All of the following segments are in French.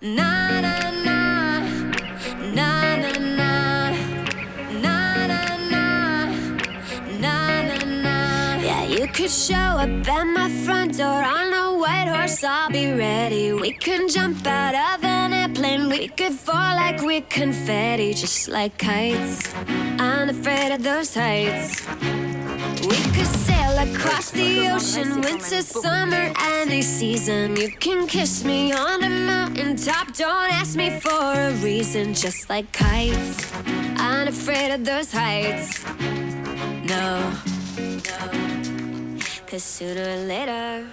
Na na na, na na na, na na na, na na na. Yeah, you could show up at my front door on a white horse, I'll be ready. We can jump out of an airplane, we could fall like we're confetti, just like kites. Unafraid of those heights. We could sail across the ocean, winter, summer, any season. You can kiss me on a mountain top, don't ask me for a reason. Just like kites, unafraid of those heights. No, no, 'cause sooner or later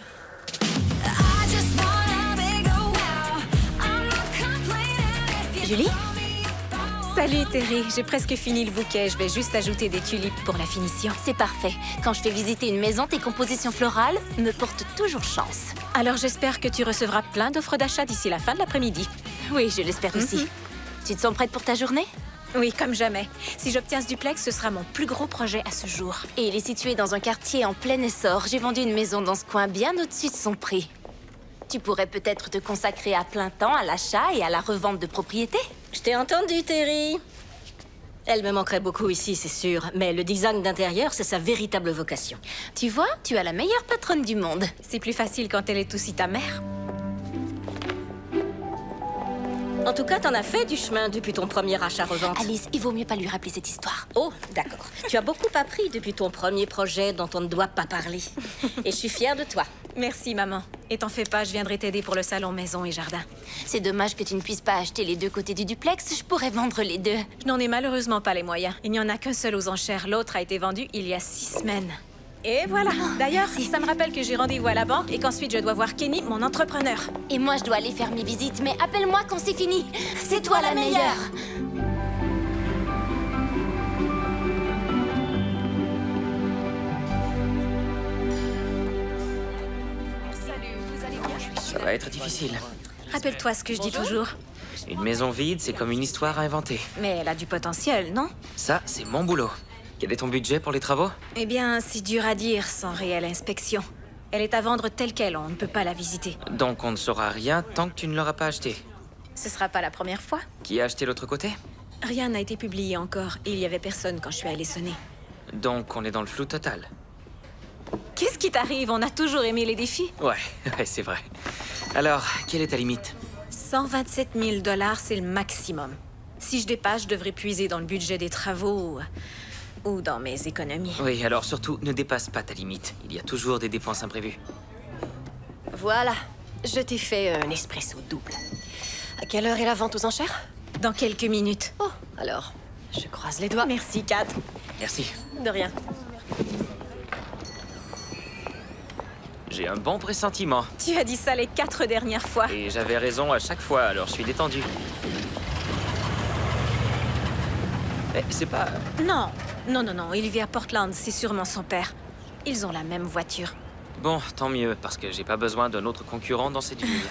I just wanna make a wow. I'm not complaining if you Julie? call me up. Salut Terry, j'ai presque fini le bouquet. Je vais juste ajouter des tulipes pour la finition. C'est parfait. Quand je fais visiter une maison, tes compositions florales me portent toujours chance. Alors j'espère que tu recevras plein d'offres d'achat d'ici la fin de l'après-midi. Oui, je l'espère aussi. Tu te sens prête pour ta journée? Oui, comme jamais. Si j'obtiens ce duplex, ce sera mon plus gros projet à ce jour. Et il est situé dans un quartier en plein essor. J'ai vendu une maison dans ce coin bien au-dessus de son prix. Tu pourrais peut-être te consacrer à plein temps à l'achat et à la revente de propriétés. Je t'ai entendu, Terry. Elle me manquerait beaucoup ici, c'est sûr. Mais le design d'intérieur, c'est sa véritable vocation. Tu vois, tu as la meilleure patronne du monde. C'est plus facile quand elle est aussi ta mère. En tout cas, t'en as fait du chemin depuis ton premier achat-revente. Alice, il vaut mieux pas lui rappeler cette histoire. Oh, d'accord. Tu as beaucoup appris depuis ton premier projet dont on ne doit pas parler. Et je suis fière de toi. Merci, maman. Et t'en fais pas, je viendrai t'aider pour le salon maison et jardin. C'est dommage que tu ne puisses pas acheter les deux côtés du duplex. Je pourrais vendre les deux. Je n'en ai malheureusement pas les moyens. Il n'y en a qu'un seul aux enchères. L'autre a été vendu il y a 6 semaines. Et voilà. D'ailleurs, ça me rappelle que j'ai rendez-vous à la banque et qu'ensuite je dois voir Kenny, mon entrepreneur. Et moi, je dois aller faire mes visites. Mais appelle-moi quand c'est fini. C'est toi la meilleure. Ça va être difficile. Rappelle-toi ce que je dis toujours. Une maison vide, c'est comme une histoire à inventer. Mais elle a du potentiel, non? Ça, c'est mon boulot. Quel est ton budget pour les travaux? Eh bien, c'est dur à dire sans réelle inspection. Elle est à vendre telle qu'elle, on ne peut pas la visiter. Donc on ne saura rien tant que tu ne l'auras pas acheté. Ce sera pas la première fois. Qui a acheté l'autre côté? Rien n'a été publié encore et il y avait personne quand je suis allée sonner. Donc on est dans le flou total. Qu'est-ce qui t'arrive? On a toujours aimé les défis. Ouais, c'est vrai. Alors, quelle est ta limite? 127 000 $, c'est le maximum. Si je dépasse, je devrais puiser dans le budget des travaux ou dans mes économies. Oui, alors surtout, ne dépasse pas ta limite. Il y a toujours des dépenses imprévues. Voilà, je t'ai fait un espresso double. À quelle heure est la vente aux enchères? Dans quelques minutes. Oh, alors, je croise les doigts. Merci, Kat. Merci. De rien. J'ai un bon pressentiment. Tu as dit ça les 4 dernières fois. Et j'avais raison à chaque fois, alors je suis détendu. Mais c'est pas... Non, non, il vit à Portland, c'est sûrement son père. Ils ont la même voiture. Bon, tant mieux, parce que j'ai pas besoin d'un autre concurrent dans cette ville.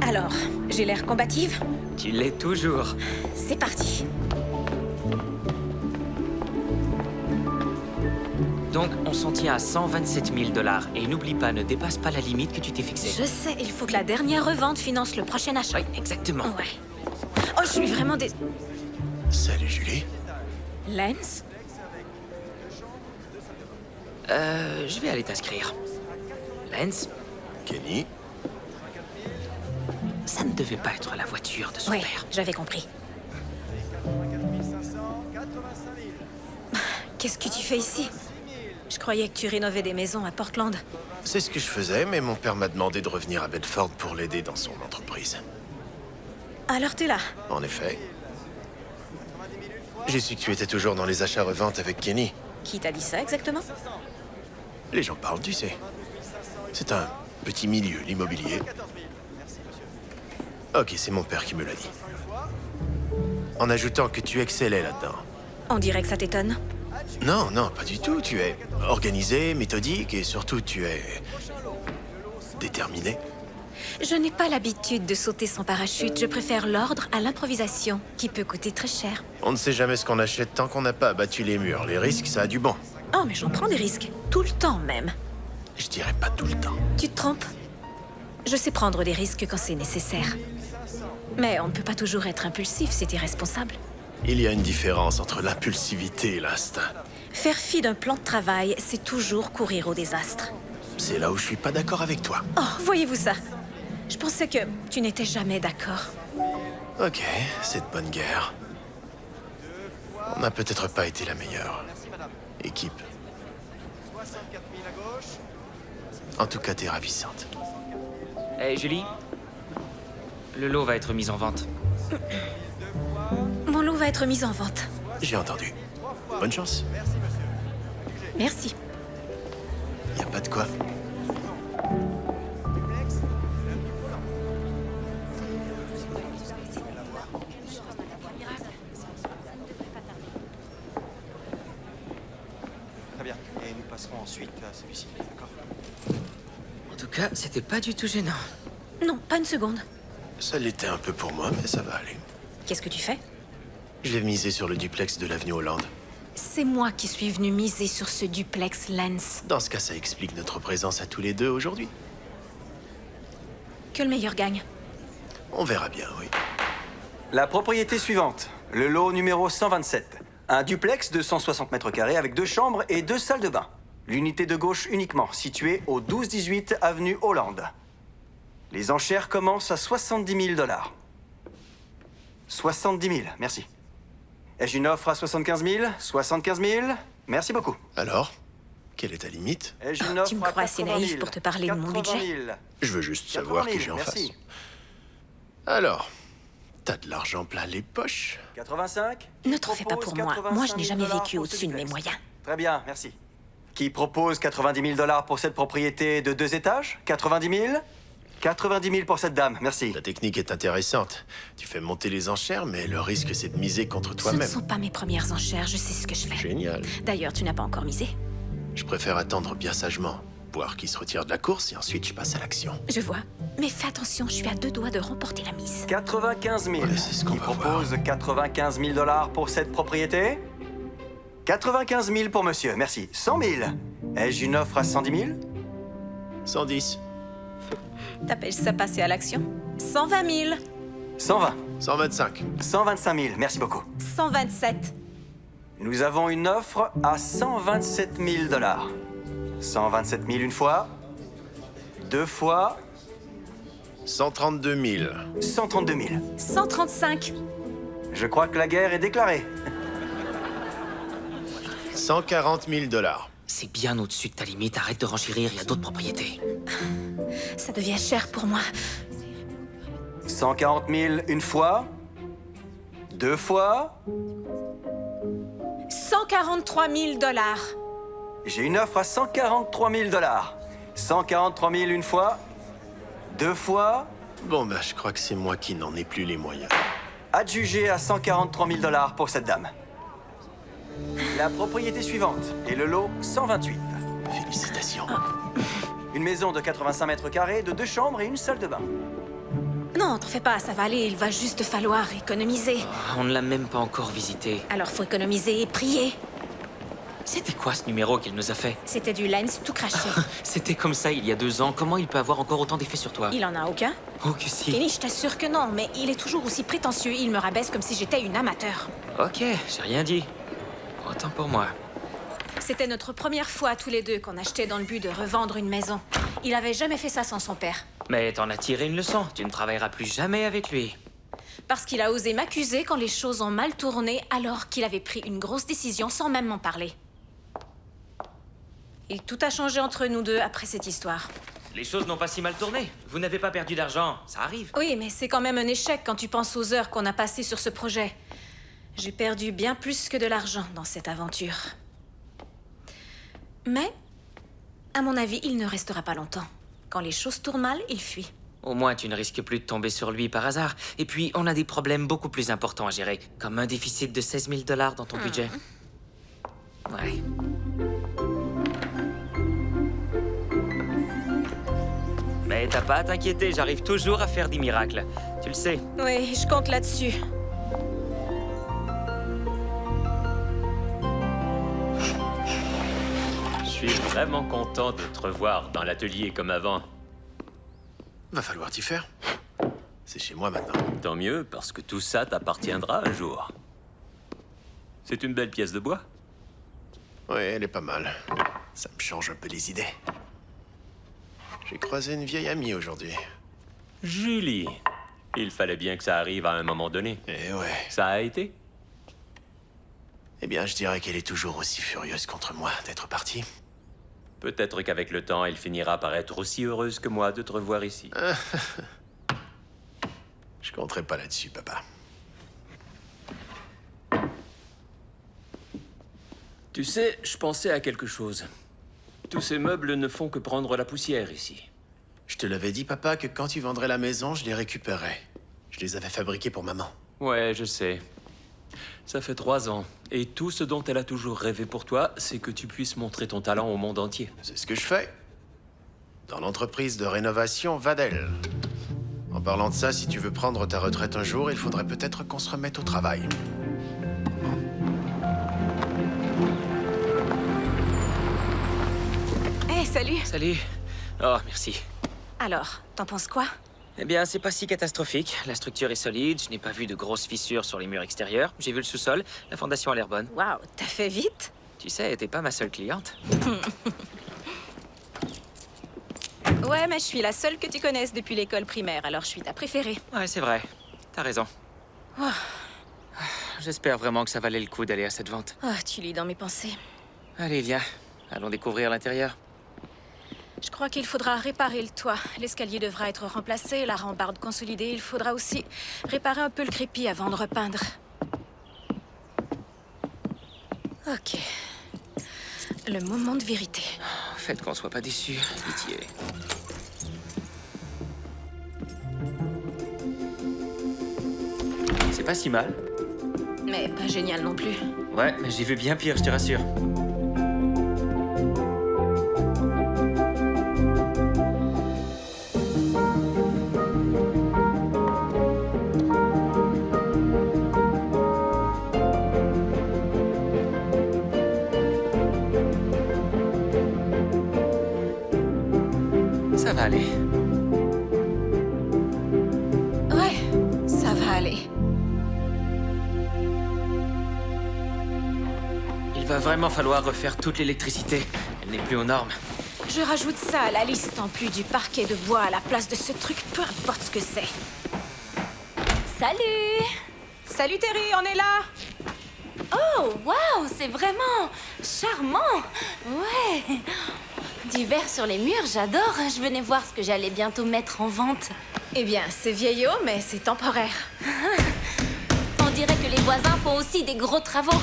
Alors, j'ai l'air combative? Tu l'es toujours. C'est parti. Donc, on s'en tient à 127 000 $. Et n'oublie pas, ne dépasse pas la limite que tu t'es fixée. Je sais, il faut que la dernière revente finance le prochain achat. Oui, exactement. Ouais. Oh, je suis vraiment Salut Julie. Lance? Je vais aller t'inscrire. Lance, Kenny. ça ne devait pas être la voiture de son Oui, père. j'avais compris. Qu'est-ce que tu fais ici? Je croyais que tu rénovais des maisons à Portland. C'est ce que je faisais, mais mon père m'a demandé de revenir à Bedford pour l'aider dans son entreprise. Alors t'es là? En effet. J'ai su que tu étais toujours dans les achats-reventes avec Kenny. Qui t'a dit ça exactement? Les gens parlent, tu sais. C'est un petit milieu, l'immobilier. Ok, c'est mon père qui me l'a dit. En ajoutant que tu excellais là-dedans. On dirait que ça t'étonne. Non, non, pas du tout. Tu es organisé, méthodique et surtout tu es... déterminé. Je n'ai pas l'habitude de sauter sans parachute. Je préfère l'ordre à l'improvisation, qui peut coûter très cher. On ne sait jamais ce qu'on achète tant qu'on n'a pas abattu les murs. Les risques, ça a du bon. Oh, mais j'en prends des risques. Tout le temps, même. Je dirais pas tout le temps. Tu te trompes. Je sais prendre des risques quand c'est nécessaire. Mais on ne peut pas toujours être impulsif, c'est irresponsable. Il y a une différence entre l'impulsivité et l'instinct. Faire fi d'un plan de travail, c'est toujours courir au désastre. C'est là où je suis pas d'accord avec toi. Oh, voyez-vous ça? Je pensais que tu n'étais jamais d'accord. Ok, c'est de bonne guerre. On n'a peut-être pas été la meilleure équipe. En tout cas, t'es ravissante. Hé, Julie? Le lot va être mis en vente. Mon lot va être mis en vente. J'ai entendu. Bonne chance. Merci. Y a pas de quoi. Très bien. Et nous passerons ensuite à celui-ci, d'accord? En tout cas, c'était pas du tout gênant. Non, pas une seconde. Ça l'était un peu pour moi, mais ça va aller. Qu'est-ce que tu fais? Je vais miser sur le duplex de l'avenue Hollande. C'est moi qui suis venu miser sur ce duplex Lens. Dans ce cas, ça explique notre présence à tous les deux aujourd'hui. Que le meilleur gagne. On verra bien, oui. La propriété suivante, le lot numéro 127. Un duplex de 160 mètres carrés avec 2 chambres et 2 salles de bain. L'unité de gauche uniquement, située au 12-18 avenue Hollande. Les enchères commencent à 70 000 $. 70 000, merci. Ai-je une offre à 75 000? 75 000? Merci beaucoup. Alors, quelle est ta limite? Ai-je une offre Tu me à crois assez 80 000? naïf pour te parler de mon 80 budget? 000. Je veux juste savoir 80 000, qui j'ai en merci. face. Alors, t'as de l'argent plein les poches? 85? Ne t'en fais pas pour moi. Moi, je n'ai jamais vécu au-dessus de mes moyens. Très bien, merci. Qui propose 90 000 $ pour cette propriété de 2 étages? 90 000? 90 000 pour cette dame, merci. Ta technique est intéressante. Tu fais monter les enchères, mais le risque, c'est de miser contre Ce ne toi-même. sont pas mes premières enchères, je sais ce que je fais. Génial. D'ailleurs, tu n'as pas encore misé. Je préfère attendre bien sagement, voir qui se retire de la course, et ensuite je passe à l'action. Je vois. Mais fais attention, je suis à 2 doigts de remporter la mise. 95 000. Ouais, c'est ce qu'on Qui va propose 95 000 $ pour cette propriété? 95 000 pour monsieur, merci. 100 000. Ai-je une offre à 110 000? 110, T'appelles ça passer à l'action? 120 000. 120. 125. 125 000, merci beaucoup. 127. Nous avons une offre à 127 000 $. 127 000 une fois. 2 fois. 132 000. 132 000. 135. Je crois que la guerre est déclarée. 140 000 $. C'est bien au-dessus de ta limite, arrête de renchérir, il y a d'autres propriétés. Ça devient cher pour moi. 140 000 une fois. 2 fois. 143 000 $. J'ai une offre à 143 000 $. 143 000 une fois. 2 fois. Bon, bah, je crois que c'est moi qui n'en ai plus les moyens. Adjugé à 143 000 $ pour cette dame. La propriété suivante est le lot 128. Félicitations. Une maison de 85 mètres carrés, de 2 chambres et une salle de bain. Non, t'en fais pas, ça va aller. Il va juste falloir économiser. Ah, on ne l'a même pas encore visité. Alors faut économiser et prier. C'était quoi ce numéro qu'il nous a fait? C'était du Lens tout craché. C'était comme ça il y a 2 ans. Comment il peut avoir encore autant d'effet sur toi? Il en a aucun. Oh que si. Kenny, je t'assure que non, mais il est toujours aussi prétentieux. Il me rabaisse comme si j'étais une amateur. Ok, j'ai rien dit. Autant pour moi. C'était notre première fois tous les deux qu'on achetait dans le but de revendre une maison. Il avait jamais fait ça sans son père. Mais t'en as tiré une leçon. Tu ne travailleras plus jamais avec lui. Parce qu'il a osé m'accuser quand les choses ont mal tourné alors qu'il avait pris une grosse décision sans même m'en parler. Et tout a changé entre nous deux après cette histoire. Les choses n'ont pas si mal tourné. Vous n'avez pas perdu d'argent, ça arrive. Oui, mais c'est quand même un échec quand tu penses aux heures qu'on a passées sur ce projet. J'ai perdu bien plus que de l'argent dans cette aventure. Mais, à mon avis, il ne restera pas longtemps. Quand les choses tournent mal, il fuit. Au moins, tu ne risques plus de tomber sur lui par hasard. Et puis, on a des problèmes beaucoup plus importants à gérer, comme un déficit de 16 000 $ dans ton budget. Ouais. Et t'as pas à t'inquiéter, j'arrive toujours à faire des miracles. Tu le sais. Oui, je compte là-dessus. Je suis vraiment content de te revoir dans l'atelier comme avant. Va falloir t'y faire. C'est chez moi maintenant. Tant mieux, parce que tout ça t'appartiendra un jour. C'est une belle pièce de bois. Oui, elle est pas mal. Ça me change un peu les idées. J'ai croisé une vieille amie aujourd'hui. Julie. Il fallait bien que ça arrive à un moment donné. Eh ouais. Ça a été? Eh bien, je dirais qu'elle est toujours aussi furieuse contre moi d'être partie. Peut-être qu'avec le temps, elle finira par être aussi heureuse que moi de te revoir ici. Je compterai pas là-dessus, papa. Tu sais, je pensais à quelque chose. Tous ces meubles ne font que prendre la poussière ici. Je te l'avais dit, papa, que quand tu vendrais la maison, je les récupérerais. Je les avais fabriqués pour maman. Ouais, je sais. Ça fait 3 ans. Et tout ce dont elle a toujours rêvé pour toi, c'est que tu puisses montrer ton talent au monde entier. C'est ce que je fais. Dans l'entreprise de rénovation Vadel. En parlant de ça, si tu veux prendre ta retraite un jour, il faudrait peut-être qu'on se remette au travail. Hé, salut. Salut. Oh, merci. Alors, t'en penses quoi? Eh bien, c'est pas si catastrophique. La structure est solide, je n'ai pas vu de grosses fissures sur les murs extérieurs. J'ai vu le sous-sol, la fondation a l'air bonne. Waouh, t'as fait vite? Tu sais, t'es pas ma seule cliente. Ouais, mais je suis la seule que tu connaisses depuis l'école primaire, alors je suis ta préférée. Ouais, c'est vrai. T'as raison. Oh. J'espère vraiment que ça valait le coup d'aller à cette vente. Oh, tu lis dans mes pensées. Allez, viens. Allons découvrir l'intérieur. Je crois qu'il faudra réparer le toit. L'escalier devra être remplacé, la rambarde consolidée. Il faudra aussi réparer un peu le crépi avant de repeindre. Ok. Le moment de vérité. Faites qu'on soit pas déçus. Pitié. C'est pas si mal. Mais pas génial non plus. Ouais, mais j'ai vu bien pire, je te rassure. Ça va aller. Ouais, ça va aller. Il va vraiment falloir refaire toute l'électricité. Elle n'est plus aux normes. Je rajoute ça à la liste en plus du parquet de bois à la place de ce truc, peu importe ce que c'est. Salut! Salut Terry, on est là! Oh, waouh, c'est vraiment charmant! Ouais! Du verre sur les murs, j'adore. Je venais voir ce que j'allais bientôt mettre en vente. Eh bien, c'est vieillot, mais c'est temporaire. On dirait que les voisins font aussi des gros travaux.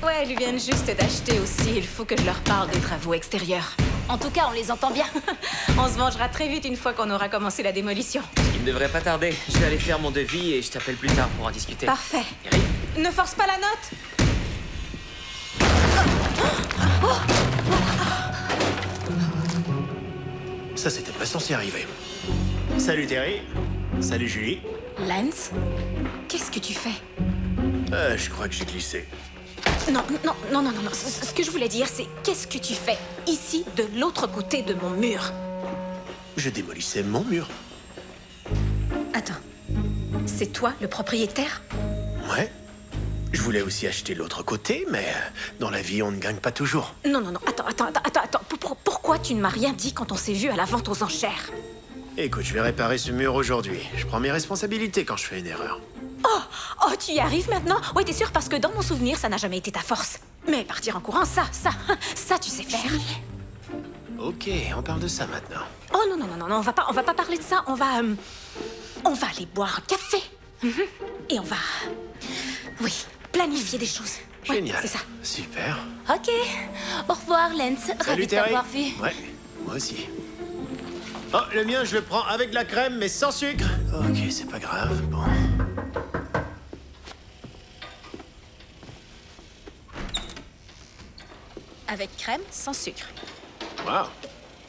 Ouais, ils viennent juste d'acheter aussi. Il faut que je leur parle des travaux extérieurs. En tout cas, on les entend bien. On se vengera très vite une fois qu'on aura commencé la démolition. Il ne devrait pas tarder. Je vais aller faire mon devis et je t'appelle plus tard pour en discuter. Parfait. Terry ? Ne force pas la note! Ça, c'était pas censé arriver. Salut Terry. Salut Julie. Lance? Qu'est-ce que tu fais? Je crois que j'ai glissé. Non. Ce que je voulais dire, c'est qu'est-ce que tu fais ici, de l'autre côté de mon mur? Je démolissais mon mur. Attends. C'est toi le propriétaire? Ouais. Je voulais aussi acheter l'autre côté, mais dans la vie, on ne gagne pas toujours. Non. Attends. Pourquoi tu ne m'as rien dit quand on s'est vu à la vente aux enchères? Écoute, je vais réparer ce mur aujourd'hui. Je prends mes responsabilités quand je fais une erreur. Oh, tu y arrives maintenant? Ouais, t'es sûr? Parce que dans mon souvenir, ça n'a jamais été ta force. Mais partir en courant, ça, tu sais faire. Ok, on parle de ça maintenant. Oh non, on va pas parler de ça. On va aller boire un café. Et on va, oui, planifier des choses. Ouais, Génial. c'est ça. Super. Ok. Au revoir, Lance. Ravi Salut de Terry. t'avoir vu. Ouais, moi aussi. Oh, le mien, je le prends avec de la crème, mais sans sucre. Ok, c'est pas grave. Bon. Avec crème, sans sucre. Waouh.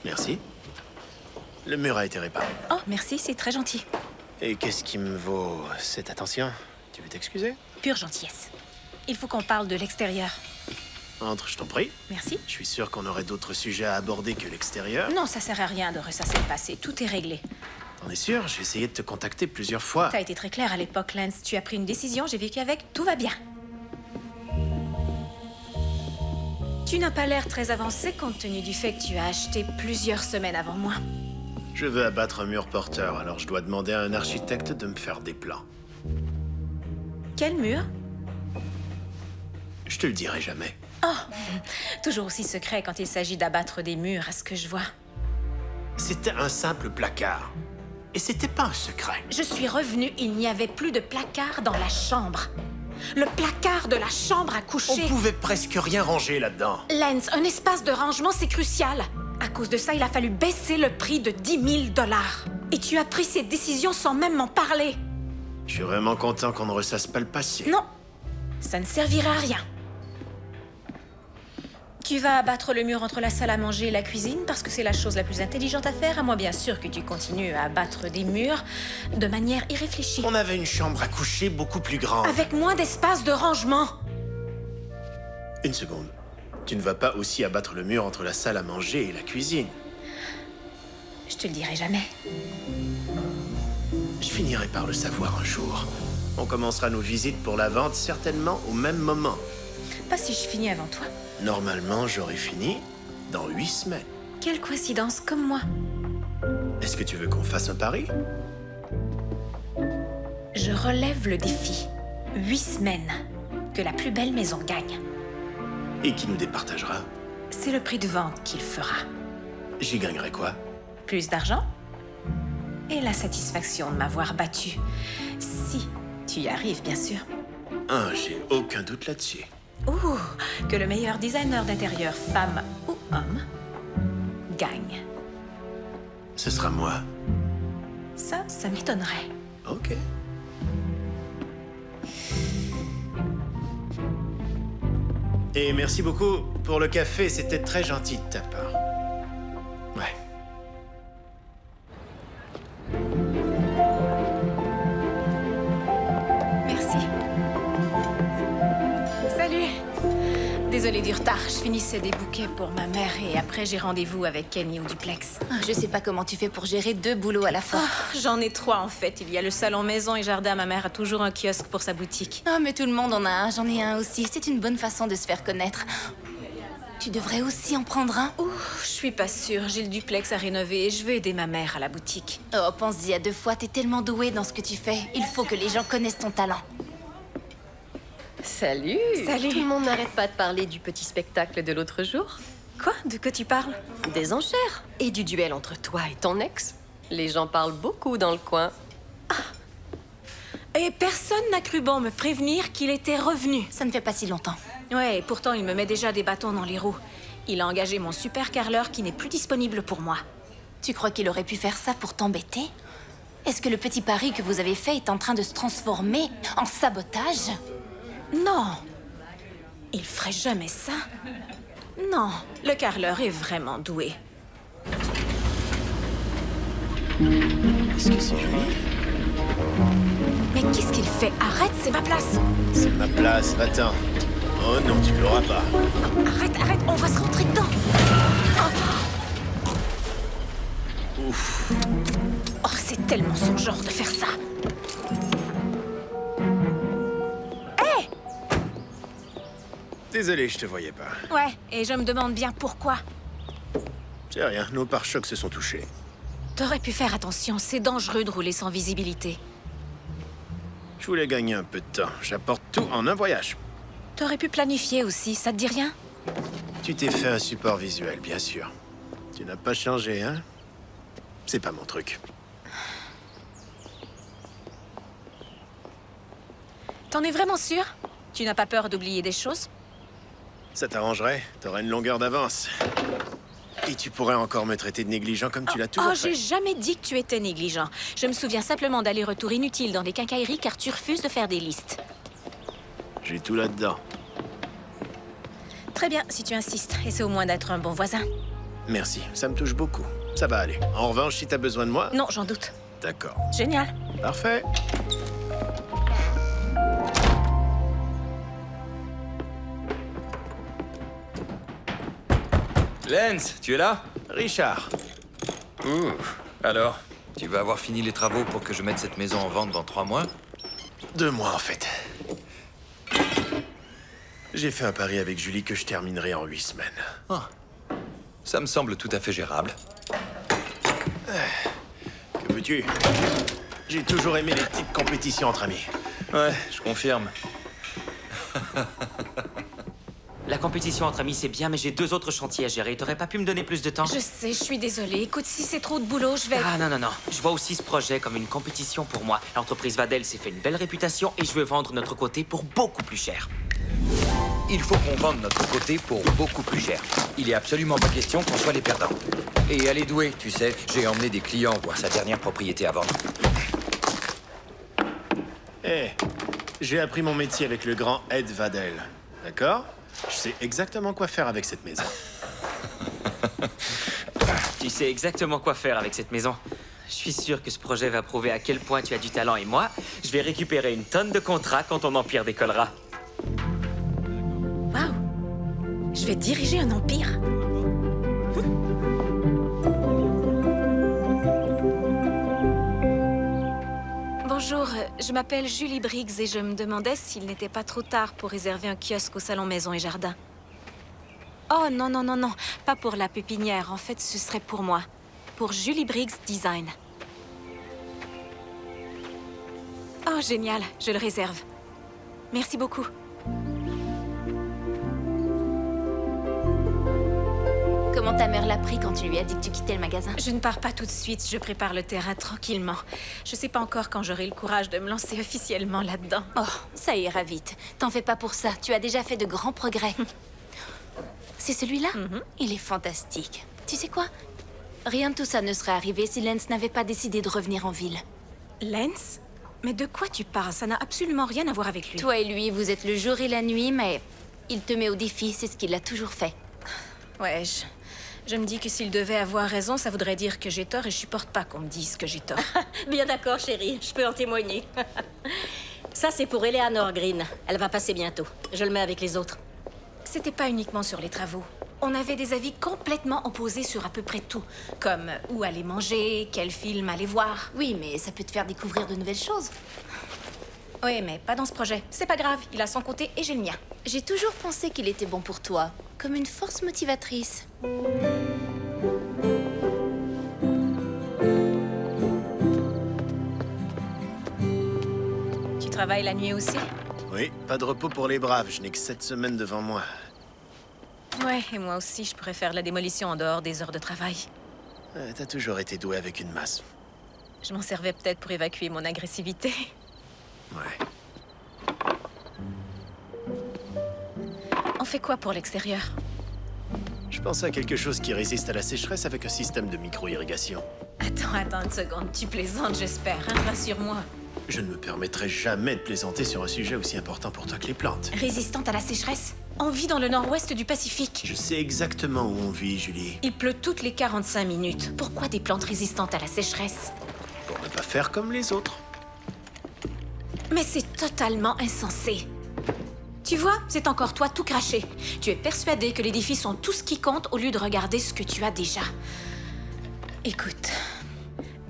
Merci. Le mur a été réparé. Oh, merci, c'est très gentil. Et qu'est-ce qui me vaut cette attention? Tu veux t'excuser? Pure gentillesse. Il faut qu'on parle de l'extérieur. Entre, je t'en prie. Merci. Je suis sûr qu'on aurait d'autres sujets à aborder que l'extérieur. Non, ça sert à rien de ressasser le passé. Tout est réglé. T'en es sûr? J'ai essayé de te contacter plusieurs fois. T'as été très clair à l'époque, Lance. Tu as pris une décision, j'ai vécu avec, tout va bien. Tu n'as pas l'air très avancé compte tenu du fait que tu as acheté plusieurs semaines avant moi. Je veux abattre un mur porteur, alors je dois demander à un architecte de me faire des plans. Quel mur? Je te le dirai jamais. Toujours aussi secret quand il s'agit d'abattre des murs, à ce que je vois. C'était un simple placard. Et c'était pas un secret. Je suis revenue, il n'y avait plus de placard dans la chambre. Le placard de la chambre à On coucher. pouvait presque rien ranger là-dedans. Lance, un espace de rangement, c'est crucial. À cause de ça, il a fallu baisser le prix de 10 000 $. Et tu as pris cette décision sans même m'en parler. Je suis vraiment content qu'on ne ressasse pas le passé. Non, ça ne servira à rien. Tu vas abattre le mur entre la salle à manger et la cuisine parce que c'est la chose la plus intelligente à faire, à moins bien sûr que tu continues à abattre des murs de manière irréfléchie. On avait une chambre à coucher beaucoup plus grande. Avec moins d'espace de rangement. Une seconde. Tu ne vas pas aussi abattre le mur entre la salle à manger et la cuisine. Je te le dirai jamais. Je finirai par le savoir un jour. On commencera nos visites pour la vente certainement au même moment. Pas si je finis avant toi. Normalement, j'aurai fini dans 8 semaines. Quelle coïncidence, comme moi. Est-ce que tu veux qu'on fasse un pari? Je relève le défi. 8 semaines. Que la plus belle maison gagne. Et qui nous départagera? C'est le prix de vente qu'il fera. J'y gagnerai quoi? Plus d'argent et la satisfaction de m'avoir battu. Si tu y arrives, bien sûr. J'ai aucun doute là-dessus. Ouh, que le meilleur designer d'intérieur, femme ou homme, gagne. Ce sera moi. Ça m'étonnerait. Ok. Et merci beaucoup pour le café, c'était très gentil de ta part. Ouais. Merci. Salut. Désolée du retard, je finissais des bouquets pour ma mère et après j'ai rendez-vous avec Kenny au duplex. Je sais pas comment tu fais pour gérer 2 boulots à la fois. J'en ai 3 en fait. Il y a le salon maison et jardin. Ma mère a toujours un kiosque pour sa boutique. Ah, mais tout le monde en a un, j'en ai un aussi. C'est une bonne façon de se faire connaître. Tu devrais aussi en prendre un. Ouh, je suis pas sûre. J'ai le duplex à rénover et je veux aider ma mère à la boutique. Oh, pense-y à 2 fois, t'es tellement douée dans ce que tu fais. Il faut que les gens connaissent ton talent. Salut. Salut. Tout le monde n'arrête pas de parler du petit spectacle de l'autre jour. Quoi? De quoi tu parles? Des enchères. Et du duel entre toi et ton ex. Les gens parlent beaucoup dans le coin. Et personne n'a cru bon me prévenir qu'il était revenu. Ça ne fait pas si longtemps. Ouais, et pourtant il me met déjà des bâtons dans les roues. Il a engagé mon super carreleur qui n'est plus disponible pour moi. Tu crois qu'il aurait pu faire ça pour t'embêter? Est-ce que le petit pari que vous avez fait est en train de se transformer en sabotage? Non. Il ferait jamais ça. Non, le carreleur est vraiment doué. Est-ce que c'est joli? Mais qu'est-ce qu'il fait? Arrête, c'est ma place. C'est ma place, va-t'en. Oh non, tu l'auras pas. Arrête, on va se rentrer dedans. Ouf. Oh, c'est tellement son genre de faire ça. Désolé, je te voyais pas. Ouais, et je me demande bien pourquoi. C'est rien, nos pare-chocs se sont touchés. T'aurais pu faire attention, c'est dangereux de rouler sans visibilité. Je voulais gagner un peu de temps. J'apporte tout en un voyage. T'aurais pu planifier aussi, ça te dit rien? Tu t'es fait un support visuel, bien sûr. Tu n'as pas changé, hein? C'est pas mon truc. T'en es vraiment sûr? Tu n'as pas peur d'oublier des choses? Ça t'arrangerait? T'aurais une longueur d'avance. Et tu pourrais encore me traiter de négligent comme tu l'as toujours j'ai fait. jamais dit que tu étais négligent. Je me souviens simplement d'allers-retours inutiles dans des quincailleries car tu refuses de faire des listes. J'ai tout là-dedans. Très bien, si tu insistes. Essaie au moins d'être un bon voisin. Merci, ça me touche beaucoup. Ça va aller. En revanche, si t'as besoin de moi... Non, j'en doute. D'accord. Génial. Parfait. Lance, tu es là? Richard. Alors, tu vas avoir fini les travaux pour que je mette cette maison en vente dans 3 mois? 2 mois, en fait. J'ai fait un pari avec Julie que je terminerai en 8 semaines. Ça me semble tout à fait gérable. Que veux-tu? J'ai toujours aimé les petites compétitions entre amis. Ouais, je confirme. La compétition entre amis, c'est bien, mais j'ai 2 autres chantiers à gérer. T'aurais pas pu me donner plus de temps? Je sais, je suis désolée. Écoute, si c'est trop de boulot, je vais... Ah non, non, non. Je vois aussi ce projet comme une compétition pour moi. L'entreprise Vadel s'est fait une belle réputation et je veux vendre notre côté pour beaucoup plus cher. Il faut qu'on vende notre côté pour beaucoup plus cher. Il est absolument pas question qu'on soit les perdants. Et elle est douée, tu sais. J'ai emmené des clients voir sa dernière propriété à vendre. J'ai appris mon métier avec le grand Ed Vadel. D'accord? Je sais exactement quoi faire avec cette maison. Tu sais exactement quoi faire avec cette maison. Je suis sûr que ce projet va prouver à quel point tu as du talent et moi, je vais récupérer une tonne de contrats quand ton empire décollera. Waouh! Je vais diriger un empire. Bonjour, je m'appelle Julie Briggs et je me demandais s'il n'était pas trop tard pour réserver un kiosque au salon Maison et Jardin. Oh non, non, non, non, pas pour la pépinière. En fait, ce serait pour moi. Pour Julie Briggs Design. Oh, génial, je le réserve. Merci beaucoup. Comment ta mère l'a pris quand tu lui as dit que tu quittais le magasin? Je ne pars pas tout de suite, je prépare le terrain tranquillement. Je sais pas encore quand j'aurai le courage de me lancer officiellement là-dedans. Oh, ça ira vite. T'en fais pas pour ça, tu as déjà fait de grands progrès. C'est celui-là? Il est fantastique. Tu sais quoi? Rien de tout ça ne serait arrivé si Lance n'avait pas décidé de revenir en ville. Lance? Mais de quoi tu parles? Ça n'a absolument rien à voir avec lui. Toi et lui, vous êtes le jour et la nuit, mais il te met au défi, c'est ce qu'il a toujours fait. Ouais, je me dis que s'il devait avoir raison, ça voudrait dire que j'ai tort et je supporte pas qu'on me dise que j'ai tort. Bien d'accord, chérie. Je peux en témoigner. Ça, c'est pour Eleanor Green. Elle va passer bientôt. Je le mets avec les autres. C'était pas uniquement sur les travaux. On avait des avis complètement opposés sur à peu près tout. Comme où aller manger, quel film aller voir. Oui, mais ça peut te faire découvrir de nouvelles choses. Oui, mais pas dans ce projet. C'est pas grave, il a son côté et j'ai le mien. J'ai toujours pensé qu'il était bon pour toi, comme une force motivatrice. Tu travailles la nuit aussi? Oui, pas de repos pour les braves. Je n'ai que 7 semaines devant moi. Ouais, et moi aussi, je pourrais faire de la démolition en dehors des heures de travail. T'as toujours été doué avec une masse. Je m'en servais peut-être pour évacuer mon agressivité. Ouais. On fait quoi pour l'extérieur? Je pense à quelque chose qui résiste à la sécheresse avec un système de micro-irrigation. Attends une seconde. Tu plaisantes, j'espère, hein? Rassure-moi. Je ne me permettrai jamais de plaisanter sur un sujet aussi important pour toi que les plantes. Résistante à la sécheresse? On vit dans le nord-ouest du Pacifique. Je sais exactement où on vit, Julie. Il pleut toutes les 45 minutes. Pourquoi des plantes résistantes à la sécheresse? Pour ne pas faire comme les autres. Mais c'est totalement insensé. Tu vois, c'est encore toi tout craché. Tu es persuadé que les défis sont tout ce qui compte au lieu de regarder ce que tu as déjà. Écoute,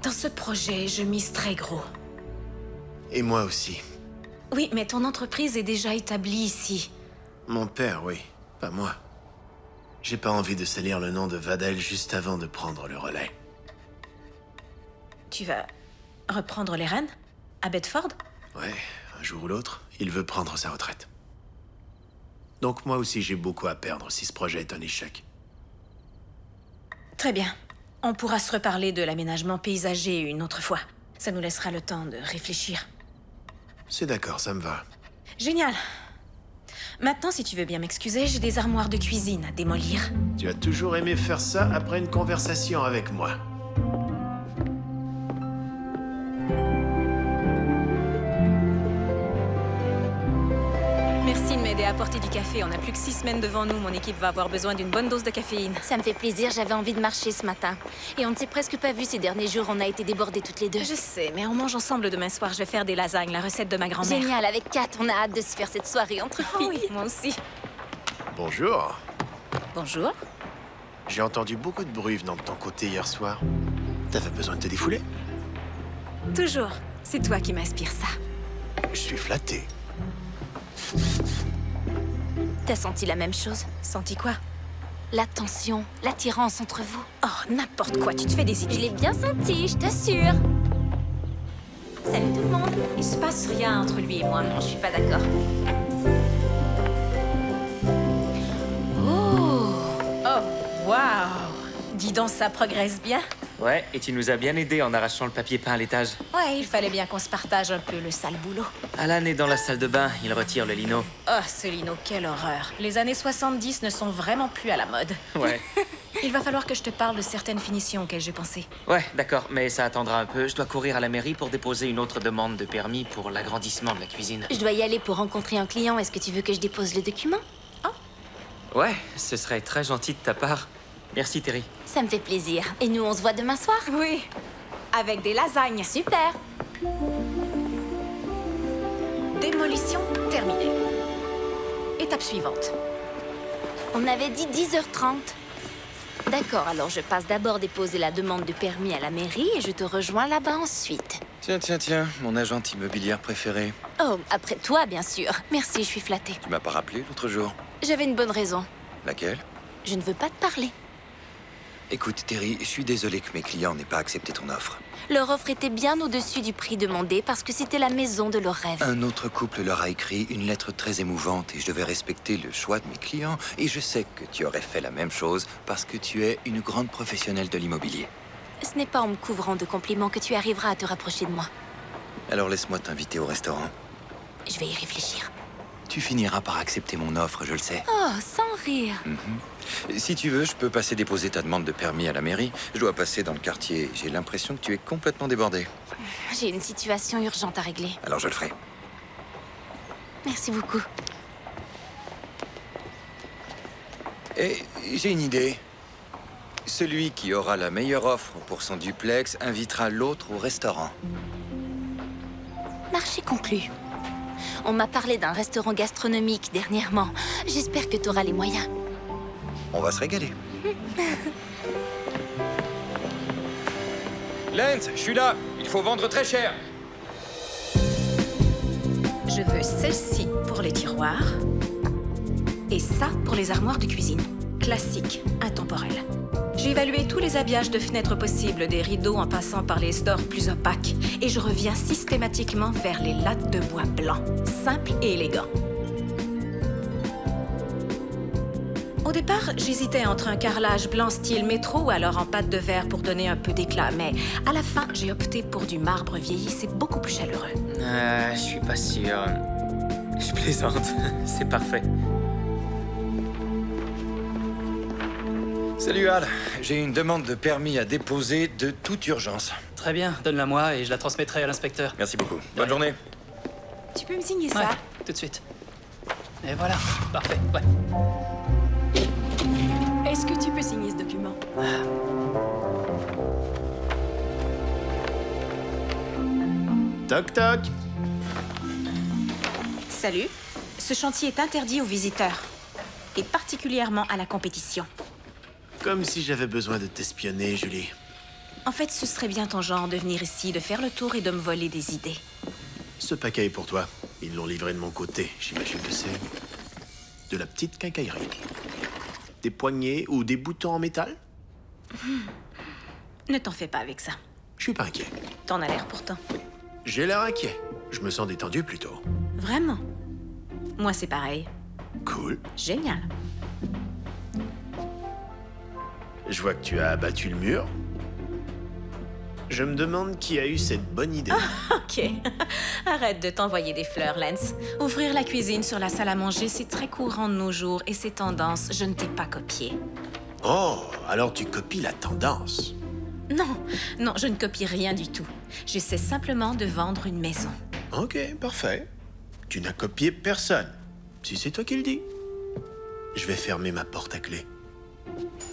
dans ce projet, je mise très gros. Et moi aussi. Oui, mais ton entreprise est déjà établie ici. Mon père, oui. Pas moi. J'ai pas envie de salir le nom de Vadel juste avant de prendre le relais. Tu vas reprendre les rênes? À Bedford? Ouais, un jour ou l'autre, il veut prendre sa retraite. Donc moi aussi j'ai beaucoup à perdre si ce projet est un échec. Très bien. On pourra se reparler de l'aménagement paysager une autre fois. Ça nous laissera le temps de réfléchir. C'est d'accord, ça me va. Génial. Maintenant, si tu veux bien m'excuser, j'ai des armoires de cuisine à démolir. Tu as toujours aimé faire ça après une conversation avec moi. Merci Merci de m'aider à porter du café. On n'a plus que 6 semaines devant nous. Mon équipe va avoir besoin d'une bonne dose de caféine. Ça me fait plaisir, j'avais envie de marcher ce matin. Et on ne s'est presque pas vu ces derniers jours, on a été débordés toutes les deux. Je sais, mais on mange ensemble demain soir. Je vais faire des lasagnes, la recette de ma grand-mère. Génial, avec Kat, on a hâte de se faire cette soirée entre Oh filles. oui, moi aussi. Bonjour. Bonjour. J'ai entendu beaucoup de bruit venant de ton côté hier soir. T'avais besoin de te défouler? Toujours. C'est toi qui m'inspire ça. Je suis flatté. T'as senti la même chose? Senti quoi? La tension, l'attirance entre vous. Oh, n'importe quoi. Tu te fais des Je idées. l'ai bien senti, je t'assure. Salut tout le monde. Il se passe rien entre lui et moi. Non, je suis pas d'accord. Oh! Oh, waouh! Dis donc, ça progresse bien. Ouais, et tu nous as bien aidé en arrachant le papier peint à l'étage. Ouais, il fallait bien qu'on se partage un peu le sale boulot. Alan est dans la salle de bain, il retire le lino. Oh, ce lino, quelle horreur. Les années 70 ne sont vraiment plus à la mode. Ouais. Il va falloir que je te parle de certaines finitions auxquelles j'ai pensé. Ouais, d'accord, mais ça attendra un peu. Je dois courir à la mairie pour déposer une autre demande de permis pour l'agrandissement de la cuisine. Je dois y aller pour rencontrer un client. Est-ce que tu veux que je dépose le document? Ouais, ce serait très gentil de ta part. Merci, Terry. Ça me fait plaisir. Et nous, on se voit demain soir? Oui, avec des lasagnes. Super! Démolition terminée. Étape suivante. On avait dit 10h30. D'accord, alors je passe d'abord déposer la demande de permis à la mairie et je te rejoins là-bas ensuite. Tiens, mon agente immobilière préférée. Oh, après toi, bien sûr. Merci, je suis flattée. Tu m'as pas rappelé l'autre jour? J'avais une bonne raison. Laquelle? Je ne veux pas te parler. Écoute, Terry, je suis désolé que mes clients n'aient pas accepté ton offre. Leur offre était bien au-dessus du prix demandé parce que c'était la maison de leurs rêves. Un autre couple leur a écrit une lettre très émouvante et je devais respecter le choix de mes clients. Et je sais que tu aurais fait la même chose parce que tu es une grande professionnelle de l'immobilier. Ce n'est pas en me couvrant de compliments que tu arriveras à te rapprocher de moi. Alors laisse-moi t'inviter au restaurant. Je vais y réfléchir. Tu finiras par accepter mon offre, je le sais. Oh, sans rire. Si tu veux, je peux passer déposer ta demande de permis à la mairie. Je dois passer dans le quartier. J'ai l'impression que tu es complètement débordé. J'ai une situation urgente à régler. Alors je le ferai. Merci beaucoup. Et j'ai une idée. Celui qui aura la meilleure offre pour son duplex invitera l'autre au restaurant. Marché conclu. On m'a parlé d'un restaurant gastronomique dernièrement. J'espère que tu auras les moyens. On va se régaler. Lance, je suis là. Il faut vendre très cher. Je veux celle-ci pour les tiroirs et ça pour les armoires de cuisine. Classique, intemporel. J'ai évalué tous les habillages de fenêtres possibles, des rideaux en passant par les stores plus opaques. Et je reviens systématiquement vers les lattes de bois blanc, simples et élégants. Au départ, j'hésitais entre un carrelage blanc style métro ou alors en pâte de verre pour donner un peu d'éclat. Mais à la fin, j'ai opté pour du marbre vieilli, c'est beaucoup plus chaleureux. Je suis pas sûr. Je plaisante, c'est parfait. Salut Al, j'ai une demande de permis à déposer de toute urgence. Très bien, donne-la moi et je la transmettrai à l'inspecteur. Merci beaucoup. Bonne journée. Tu peux me signer ça? Ouais, tout de suite. Et voilà, parfait, ouais. Est-ce que tu peux signer ce document? Toc toc. Salut. Ce chantier est interdit aux visiteurs. Et particulièrement à la compétition. Comme si j'avais besoin de t'espionner, Julie. En fait, ce serait bien ton genre de venir ici, de faire le tour et de me voler des idées. Ce paquet est pour toi. Ils l'ont livré de mon côté. J'imagine que c'est de la petite quincaillerie. Des poignées ou des boutons en métal? Ne t'en fais pas avec ça. Je suis pas inquiet. T'en as l'air pourtant. J'ai l'air inquiet. Je me sens détendu plutôt. Vraiment? Moi, c'est pareil. Cool. Génial. Je vois que tu as abattu le mur. Je me demande qui a eu cette bonne idée. Ok. Arrête de t'envoyer des fleurs, Lance. Ouvrir la cuisine sur la salle à manger, c'est très courant de nos jours et c'est tendance. Je ne t'ai pas copié. Oh, alors tu copies la tendance. Non, je ne copie rien du tout. J'essaie simplement de vendre une maison. Ok, parfait. Tu n'as copié personne. Si c'est toi qui le dis. Je vais fermer ma porte à clé.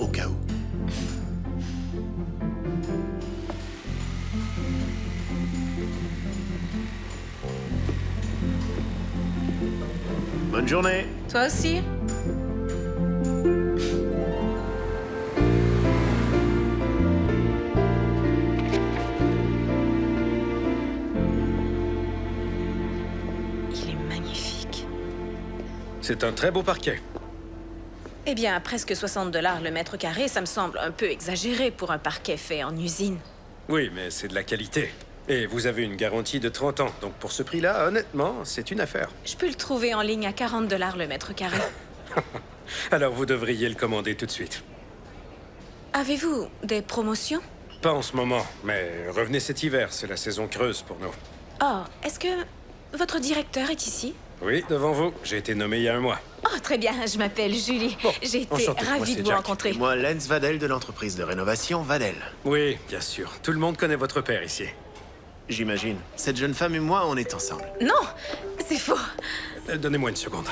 Au cas où. Bonne journée. Toi aussi. Il est magnifique. C'est un très beau parquet. Eh bien, à presque 60 $ le mètre carré, ça me semble un peu exagéré pour un parquet fait en usine. Oui, mais c'est de la qualité. Et vous avez une garantie de 30 ans, donc pour ce prix-là, honnêtement, c'est une affaire. Je peux le trouver en ligne à 40 $ le mètre carré. Alors vous devriez le commander tout de suite. Avez-vous des promotions? Pas en ce moment, mais revenez cet hiver, c'est la saison creuse pour nous. Oh, est-ce que votre directeur est ici? Oui, devant vous, j'ai été nommé il y a un mois. Oh, très bien, je m'appelle Julie. Bon, J'ai été enchanté, moi, ravie c'est de vous Jack. rencontrer. Moi, Lance Vadel de l'entreprise de rénovation Vadel. Oui, bien sûr. Tout le monde connaît votre père ici. J'imagine. Cette jeune femme et moi, on est ensemble. Non, c'est faux. Donnez-moi une seconde.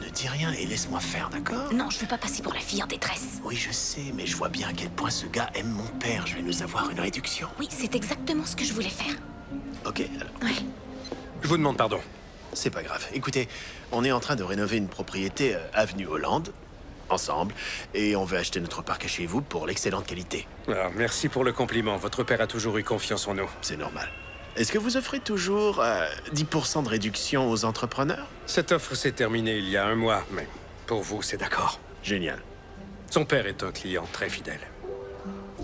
Ne dis rien et laisse-moi faire, d'accord? Non, je veux pas passer pour la fille en détresse. Oui, je sais, mais je vois bien à quel point ce gars aime mon père. Je vais nous avoir une réduction. Oui, c'est exactement ce que je voulais faire. Ok, alors. Ouais. Je vous demande pardon. C'est pas grave. Écoutez, on est en train de rénover une propriété avenue Hollande, ensemble, et on veut acheter notre parc chez vous pour l'excellente qualité. Alors, merci pour le compliment. Votre père a toujours eu confiance en nous. C'est normal. Est-ce que vous offrez toujours 10% de réduction aux entrepreneurs? Cette offre s'est terminée il y a un mois, mais pour vous, c'est d'accord. Génial. Son père est un client très fidèle.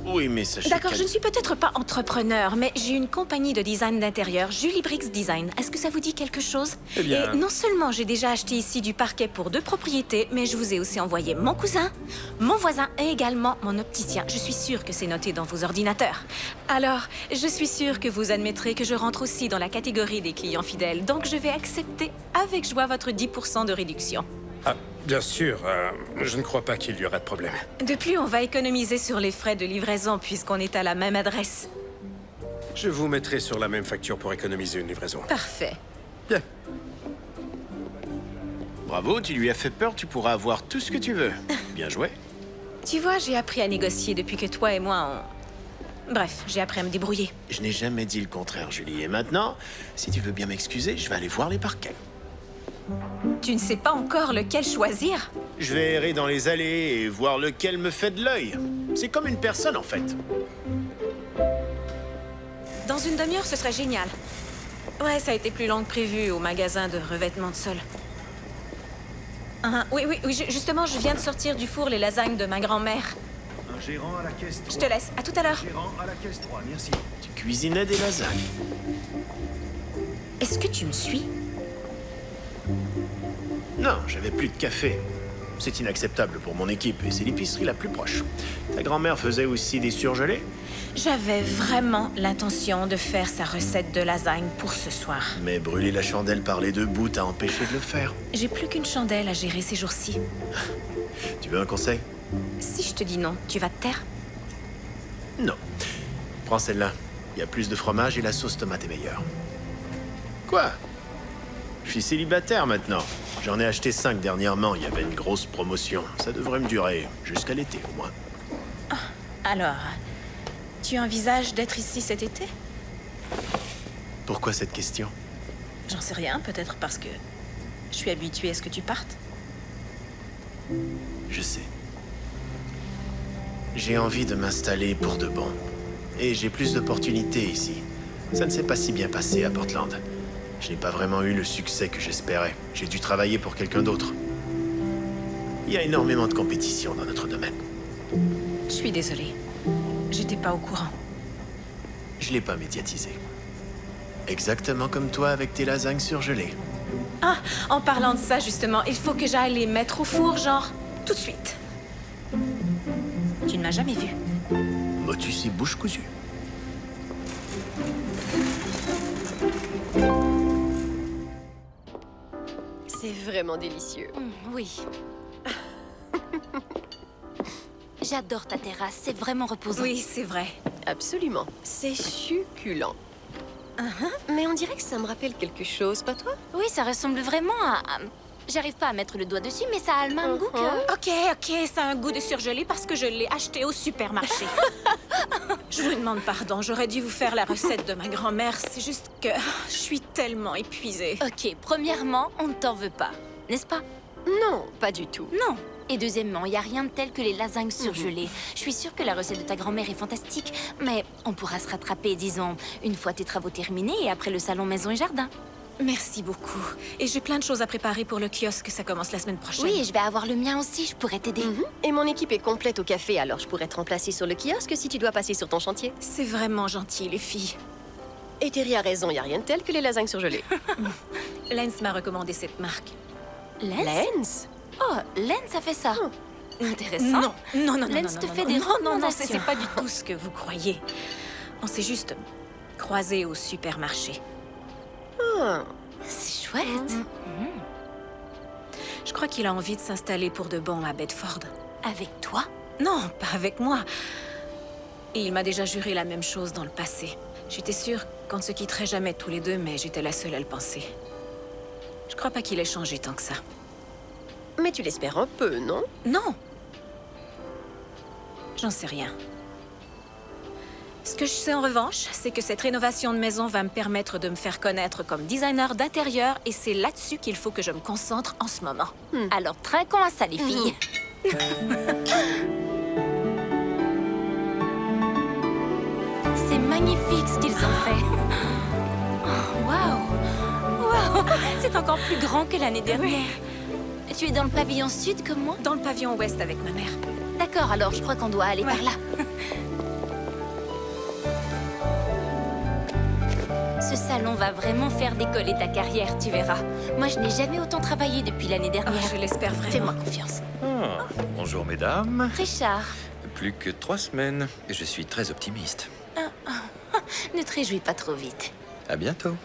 Oui, mais sachez D'accord, qu'à- je ne suis peut-être pas entrepreneur, mais j'ai une compagnie de design d'intérieur, Julie Briggs Design. Est-ce que ça vous dit quelque chose? Eh bien- Et non seulement j'ai déjà acheté ici du parquet pour 2 propriétés, mais je vous ai aussi envoyé mon cousin, mon voisin et également mon opticien. Je suis sûre que c'est noté dans vos ordinateurs. Alors, je suis sûre que vous admettrez que je rentre aussi dans la catégorie des clients fidèles, donc je vais accepter avec joie votre 10% de réduction. Ah, bien sûr. Je ne crois pas qu'il y aura de problème. De plus, on va économiser sur les frais de livraison puisqu'on est à la même adresse. Je vous mettrai sur la même facture pour économiser une livraison. Parfait. Bien. Bravo, tu lui as fait peur, tu pourras avoir tout ce que tu veux. Bien joué. Tu vois, j'ai appris à négocier depuis que toi et moi, Bref, j'ai appris à me débrouiller. Je n'ai jamais dit le contraire, Julie. Et maintenant, si tu veux bien m'excuser, je vais aller voir les parquets. Tu ne sais pas encore lequel choisir? Je vais errer dans les allées et voir lequel me fait de l'œil. C'est comme une personne, en fait. Dans une demi-heure, ce serait génial. Ouais, ça a été plus long que prévu au magasin de revêtement de sol. Oui, justement, je viens de sortir du four les lasagnes de ma grand-mère. Un gérant à la caisse 3. Je te laisse. À tout à l'heure. Gérant à la caisse 3, merci. Tu cuisinais des lasagnes. Est-ce que tu me suis? Non, j'avais plus de café. C'est inacceptable pour mon équipe et c'est l'épicerie la plus proche. Ta grand-mère faisait aussi des surgelés? J'avais vraiment l'intention de faire sa recette de lasagne pour ce soir. Mais brûler la chandelle par les deux bouts t'a empêché de le faire. J'ai plus qu'une chandelle à gérer ces jours-ci. Tu veux un conseil? Si je te dis non, tu vas te taire? Non. Prends celle-là. Il y a plus de fromage et la sauce tomate est meilleure. Quoi? Je suis célibataire maintenant. J'en ai acheté 5 dernièrement. Il y avait une grosse promotion. Ça devrait me durer jusqu'à l'été au moins. Alors, tu envisages d'être ici cet été? Pourquoi cette question? J'en sais rien, peut-être parce que je suis habituée à ce que tu partes. Je sais. J'ai envie de m'installer pour de bon. Et j'ai plus d'opportunités ici. Ça ne s'est pas si bien passé à Portland. Je n'ai pas vraiment eu le succès que j'espérais. J'ai dû travailler pour quelqu'un d'autre. Il y a énormément de compétition dans notre domaine. Je suis désolée. J'étais pas au courant. Je l'ai pas médiatisé. Exactement comme toi avec tes lasagnes surgelées. Ah, en parlant de ça, justement, il faut que j'aille les mettre au four, genre, tout de suite. Tu ne m'as jamais vu. Motus et bouche cousue. C'est vraiment délicieux. Oui. J'adore ta terrasse, c'est vraiment reposant. Oui, c'est vrai. Absolument. C'est succulent. Mais on dirait que ça me rappelle quelque chose, pas toi? Oui, ça ressemble vraiment à... J'arrive pas à mettre le doigt dessus, mais ça a le même goût que... Ok, ça a un goût de surgelé parce que je l'ai acheté au supermarché. Je vous demande pardon, j'aurais dû vous faire la recette de ma grand-mère. C'est juste que je suis tellement épuisée. Ok, premièrement, on ne t'en veut pas, n'est-ce pas? Non, pas du tout. Non. Et deuxièmement, il n'y a rien de tel que les lasagnes surgelées. Je suis sûre que la recette de ta grand-mère est fantastique, mais on pourra se rattraper, disons, une fois tes travaux terminés et après le salon maison et jardin. Merci beaucoup. Et j'ai plein de choses à préparer pour le kiosque, ça commence la semaine prochaine. Oui, je vais avoir le mien aussi, je pourrais t'aider. Et mon équipe est complète au café, alors je pourrais te remplacer sur le kiosque si tu dois passer sur ton chantier. C'est vraiment gentil, les filles. Et Terry a raison, il n'y a rien de tel que les lasagnes surgelées. Lens m'a recommandé cette marque. Lens? Oh, Lens a fait ça. Intéressant. Non. Lens te fait des Non, recommandations. c'est pas du tout ce que vous croyez. On s'est juste croisés au supermarché. C'est chouette. Je crois qu'il a envie de s'installer pour de bon à Bedford. Avec toi? Non, pas avec moi. Et il m'a déjà juré la même chose dans le passé. J'étais sûre qu'on ne se quitterait jamais tous les deux, mais j'étais la seule à le penser. Je crois pas qu'il ait changé tant que ça. Mais tu l'espères un peu, non? Non. J'en sais rien. Ce que je sais en revanche, c'est que cette rénovation de maison va me permettre de me faire connaître comme designer d'intérieur et c'est là-dessus qu'il faut que je me concentre en ce moment. Alors, trinquons à ça, les filles. C'est magnifique ce qu'ils ont fait. Waouh! C'est encore plus grand que l'année dernière. Tu es dans le pavillon sud comme moi? Dans le pavillon ouest avec ma mère. D'accord, alors je crois qu'on doit aller par là. Ce salon va vraiment faire décoller ta carrière, tu verras. Moi, je n'ai jamais autant travaillé depuis l'année dernière. Je l'espère vraiment. Fais-moi confiance. Bonjour, mesdames. Richard, Plus que 3 semaines, et je suis très optimiste. ne te réjouis pas trop vite. À bientôt.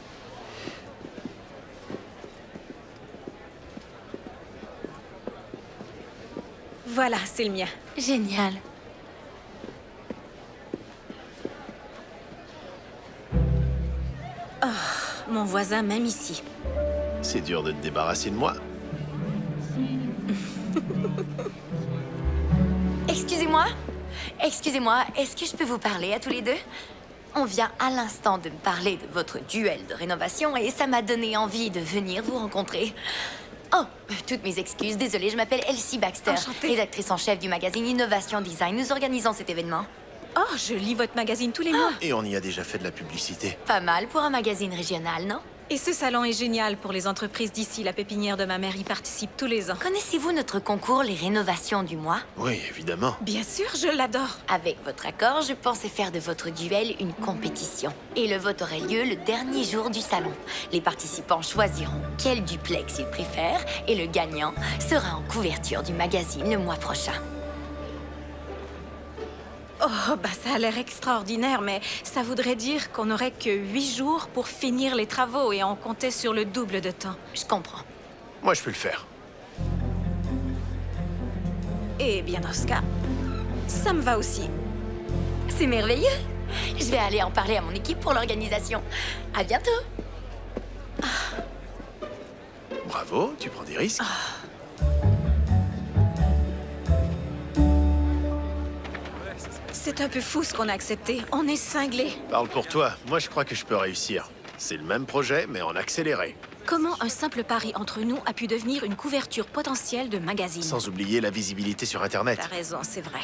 Voilà, c'est le mien. Génial. Mon voisin m'aime ici. C'est dur de te débarrasser de moi. Excusez-moi, est-ce que je peux vous parler à tous les deux? On vient à l'instant de me parler de votre duel de rénovation et ça m'a donné envie de venir vous rencontrer. Oh, toutes mes excuses, désolée, je m'appelle Elsie Baxter, Enchantée. rédactrice en chef du magazine Innovation Design. Nous organisons cet événement. Oh, je lis votre magazine tous les mois. Et on y a déjà fait de la publicité. Pas mal pour un magazine régional, non? Et ce salon est génial pour les entreprises d'ici. La pépinière de ma mère y participe tous les ans. Connaissez-vous notre concours Les Rénovations du mois? Oui, évidemment. Bien sûr, je l'adore. Avec votre accord, je pensais faire de votre duel une compétition. Et le vote aurait lieu le dernier jour du salon. Les participants choisiront quel duplex ils préfèrent et le gagnant sera en couverture du magazine le mois prochain. Oh, bah ça a l'air extraordinaire, mais ça voudrait dire qu'on n'aurait que 8 jours pour finir les travaux et on comptait sur le double de temps. Je comprends. Moi, je peux le faire. Et bien dans ce cas, ça me va aussi. C'est merveilleux. Je vais aller en parler à mon équipe pour l'organisation. À bientôt. Bravo, tu prends des risques. C'est un peu fou ce qu'on a accepté. On est cinglés. Parle pour toi. Moi, je crois que je peux réussir. C'est le même projet, mais en accéléré. Comment un simple pari entre nous a pu devenir une couverture potentielle de magazine? Sans oublier la visibilité sur Internet. T'as raison, c'est vrai.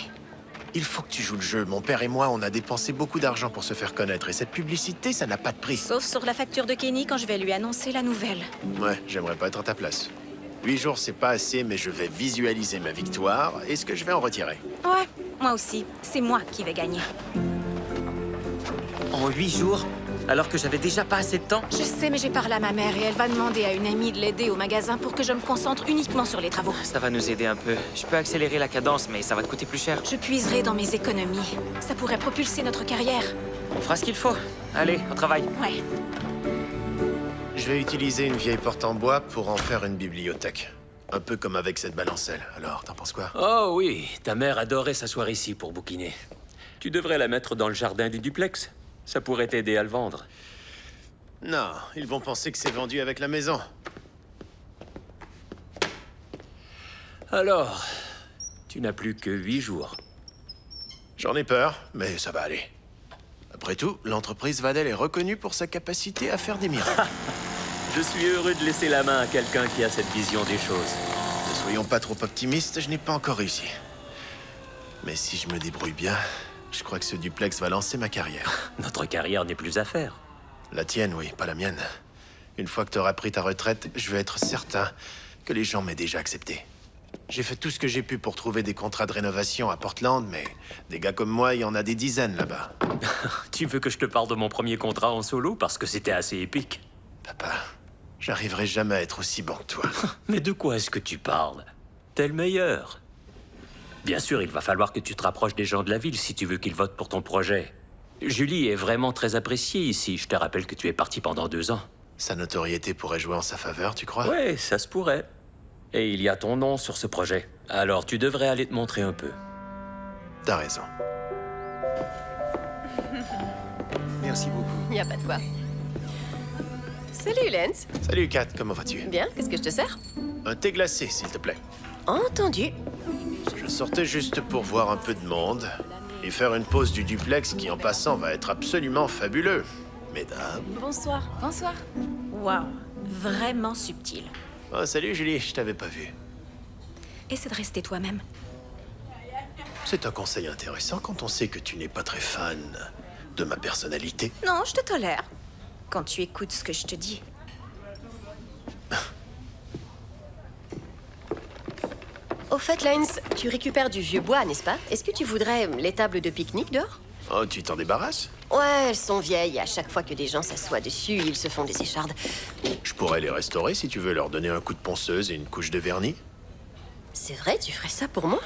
Il faut que tu joues le jeu. Mon père et moi, on a dépensé beaucoup d'argent pour se faire connaître. Et cette publicité, ça n'a pas de prix. Sauf sur la facture de Kenny quand je vais lui annoncer la nouvelle. Ouais, j'aimerais pas être à ta place. 8 jours, c'est pas assez, mais je vais visualiser ma victoire. Est-ce que je vais en retirer? Ouais, moi aussi. C'est moi qui vais gagner. En 8 jours? Alors que j'avais déjà pas assez de temps? Je sais, mais j'ai parlé à ma mère et elle va demander à une amie de l'aider au magasin pour que je me concentre uniquement sur les travaux. Ça va nous aider un peu. Je peux accélérer la cadence, mais ça va te coûter plus cher. Je puiserai dans mes économies. Ça pourrait propulser notre carrière. On fera ce qu'il faut. Allez, au travail. Ouais. Je vais utiliser une vieille porte en bois pour en faire une bibliothèque. Un peu comme avec cette balancelle. Alors, t'en penses quoi? Oh oui, ta mère adorait s'asseoir ici pour bouquiner. Tu devrais la mettre dans le jardin du duplex. Ça pourrait t'aider à le vendre. Non, ils vont penser que c'est vendu avec la maison. Alors, tu n'as plus que 8 jours. J'en ai peur, mais ça va aller. Après tout, l'entreprise Vadel est reconnue pour sa capacité à faire des miracles. Je suis heureux de laisser la main à quelqu'un qui a cette vision des choses. Ne soyons pas trop optimistes, je n'ai pas encore réussi. Mais si je me débrouille bien, je crois que ce duplex va lancer ma carrière. Notre carrière n'est plus à faire. La tienne, oui, pas la mienne. Une fois que tu auras pris ta retraite, je veux être certain que les gens m'aient déjà accepté. J'ai fait tout ce que j'ai pu pour trouver des contrats de rénovation à Portland, mais des gars comme moi, il y en a des dizaines là-bas. Tu veux que je te parle de mon premier contrat en solo parce que c'était assez épique? Papa, j'arriverai jamais à être aussi bon que toi. Mais de quoi est-ce que tu parles? T'es le meilleur. Bien sûr, il va falloir que tu te rapproches des gens de la ville si tu veux qu'ils votent pour ton projet. Julie est vraiment très appréciée ici. Je te rappelle que tu es parti pendant 2 ans. Sa notoriété pourrait jouer en sa faveur, tu crois? Ouais, ça se pourrait. Et il y a ton nom sur ce projet. Alors tu devrais aller te montrer un peu. T'as raison. Merci beaucoup. Y a pas de quoi. Salut, Lance. Salut, Kat, comment vas-tu? Bien, qu'est-ce que je te sers? Un thé glacé, s'il te plaît. Entendu. Je sortais juste pour voir un peu de monde et faire une pause du duplex qui, en passant, va être absolument fabuleux. Mesdames. Bonsoir. Bonsoir. Waouh, vraiment subtil. Oh, salut Julie, je t'avais pas vu. Essaie de rester toi-même. C'est un conseil intéressant quand on sait que tu n'es pas très fan de ma personnalité. Non, je te tolère. Quand tu écoutes ce que je te dis. Au fait, Lance, tu récupères du vieux bois, n'est-ce pas? Est-ce que tu voudrais les tables de pique-nique dehors? Oh, tu t'en débarrasses? Ouais, elles sont vieilles. À chaque fois que des gens s'assoient dessus, ils se font des échardes. Je pourrais les restaurer si tu veux leur donner un coup de ponceuse et une couche de vernis. C'est vrai, tu ferais ça pour moi?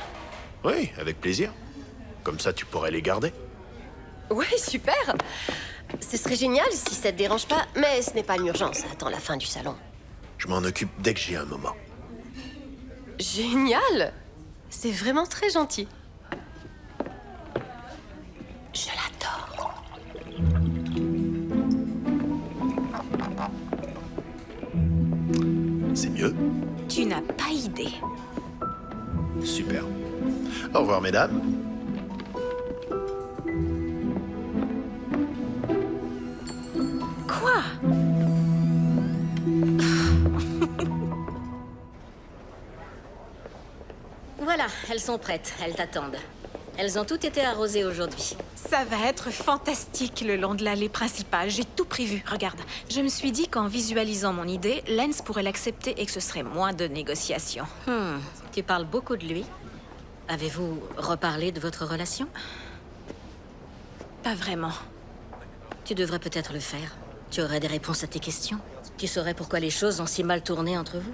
Oui, avec plaisir. Comme ça, tu pourrais les garder. Ouais, super. Ce serait génial si ça te dérange pas, mais ce n'est pas une urgence. Attends la fin du salon. Je m'en occupe dès que j'ai un moment. Génial! C'est vraiment très gentil. Je l'adore. C'est mieux? Tu n'as pas idée. Super. Au revoir, mesdames. Quoi? Voilà, elles sont prêtes. Elles t'attendent. Elles ont toutes été arrosées aujourd'hui. Ça va être fantastique le long de l'allée principale. J'ai tout prévu. Regarde, je me suis dit qu'en visualisant mon idée, Lance pourrait l'accepter et que ce serait moins de négociations. Tu parles beaucoup de lui. Avez-vous reparlé de votre relation? Pas vraiment. Tu devrais peut-être le faire. Tu aurais des réponses à tes questions. Tu saurais pourquoi les choses ont si mal tourné entre vous.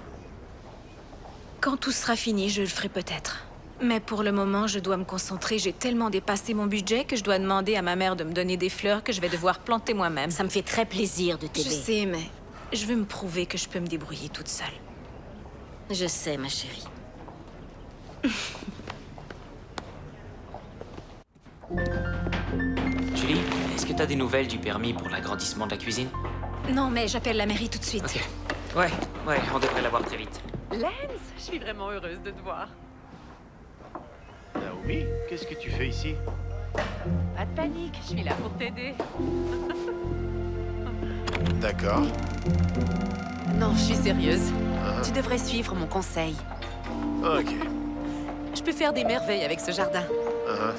Quand tout sera fini, je le ferai peut-être. Mais pour le moment, je dois me concentrer. J'ai tellement dépassé mon budget que je dois demander à ma mère de me donner des fleurs que je vais devoir planter moi-même. Ça me fait très plaisir de Je t'aider. sais, mais je veux me prouver que je peux me débrouiller toute seule. Je sais, ma chérie. Julie, est-ce que t'as des nouvelles du permis pour l'agrandissement de la cuisine? Non, mais j'appelle la mairie tout de suite. Ok. Ouais, on devrait l'avoir très vite. Lance, je suis vraiment heureuse de te voir. Naomi, qu'est-ce que tu fais ici? Pas de panique, je suis là pour t'aider. D'accord. Non, je suis sérieuse. Tu devrais suivre mon conseil. Ok. Je peux faire des merveilles avec ce jardin.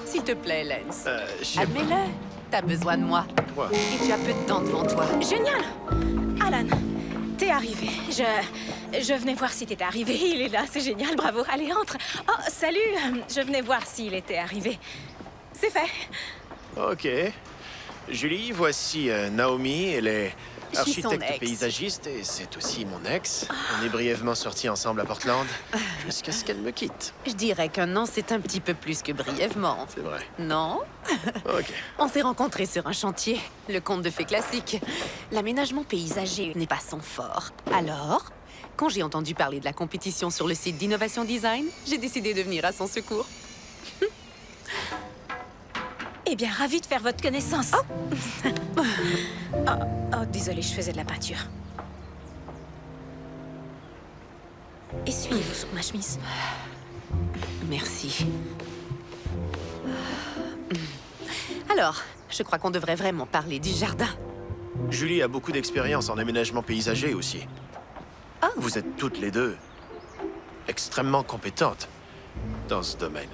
S'il te plaît, Lance. Admets-le. T'as besoin de moi. Quoi? Et tu as peu de temps devant toi. Génial! Alan, t'es arrivé. Je venais voir si t'étais arrivé. Il est là, c'est génial, bravo. Allez, entre. Oh, salut! Je venais voir s'il était arrivé. C'est fait. Ok. Julie, voici Naomi. Elle est Je suis son architecte ex. paysagiste et c'est aussi mon ex. On est brièvement sortis ensemble à Portland jusqu'à ce qu'elle me quitte. Je dirais qu'un an, c'est un petit peu plus que brièvement. C'est vrai. Non? Ok. On s'est rencontrés sur un chantier, le conte de fées classique. L'aménagement paysager n'est pas son fort. Alors, quand j'ai entendu parler de la compétition sur le site d'Innovation Design, j'ai décidé de venir à son secours. Eh bien, ravie de faire votre connaissance. Oh, désolée, je faisais de la peinture. Essuyez-vous sur ma chemise. Merci. Alors, je crois qu'on devrait vraiment parler du jardin. Julie a beaucoup d'expérience en aménagement paysager aussi. Vous êtes toutes les deux extrêmement compétentes dans ce domaine.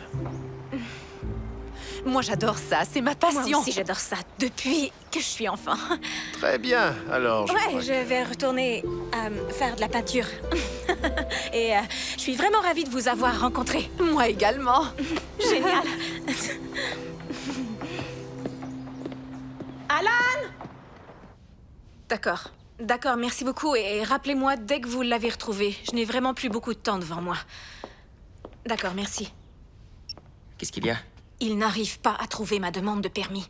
Moi, j'adore ça. C'est ma passion. Moi aussi, j'adore ça depuis que je suis enfant. Très bien, alors je crois Je vais retourner faire de la peinture. Et je suis vraiment ravie de vous avoir rencontré. Moi également. Génial. Alan! D'accord, merci beaucoup. Et rappelez-moi dès que vous l'avez retrouvé. Je n'ai vraiment plus beaucoup de temps devant moi. D'accord, merci. Qu'est-ce qu'il y a? Il n'arrive pas à trouver ma demande de permis.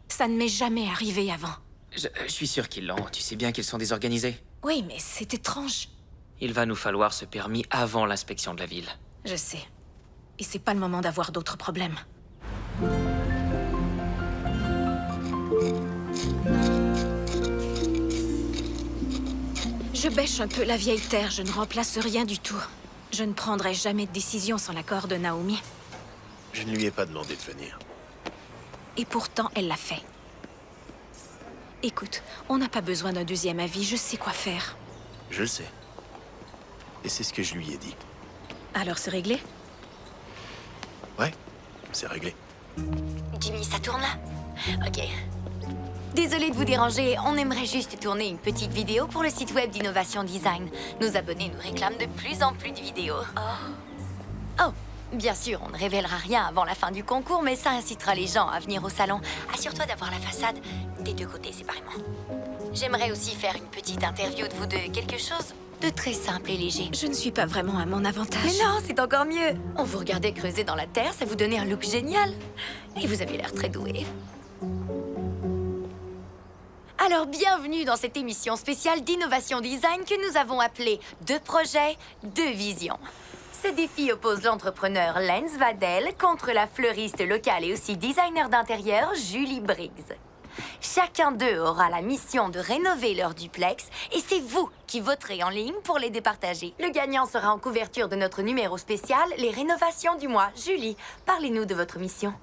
Ça ne m'est jamais arrivé avant. Je suis sûr qu'ils l'ont. Tu sais bien qu'ils sont désorganisés. Oui, mais c'est étrange. Il va nous falloir ce permis avant l'inspection de la ville. Je sais. Et c'est pas le moment d'avoir d'autres problèmes. Je bêche un peu la vieille terre, je ne remplace rien du tout. Je ne prendrai jamais de décision sans l'accord de Naomi. Je ne lui ai pas demandé de venir. Et pourtant, elle l'a fait. Écoute, on n'a pas besoin d'un deuxième avis, je sais quoi faire. Je le sais. Et c'est ce que je lui ai dit. Alors c'est réglé? Ouais, c'est réglé. Jimmy, ça tourne là? Ok. Désolée de vous déranger, on aimerait juste tourner une petite vidéo pour le site web d'Innovation Design. Nos abonnés nous réclament de plus en plus de vidéos. Oh, bien sûr, on ne révélera rien avant la fin du concours, mais ça incitera les gens à venir au salon. Assure-toi d'avoir la façade des deux côtés séparément. J'aimerais aussi faire une petite interview de vous deux, quelque chose de très simple et léger. Je ne suis pas vraiment à mon avantage. Mais non, c'est encore mieux. On vous regardait creuser dans la terre, ça vous donnait un look génial. Et vous avez l'air très doué. Alors, bienvenue dans cette émission spéciale d'Innovation Design que nous avons appelée « Deux projets, deux visions ». Ce défi oppose l'entrepreneur Lance Vadel contre la fleuriste locale et aussi designer d'intérieur Julie Briggs. Chacun d'eux aura la mission de rénover leur duplex et c'est vous qui voterez en ligne pour les départager. Le gagnant sera en couverture de notre numéro spécial « Les rénovations du mois ». Julie, parlez-nous de votre mission.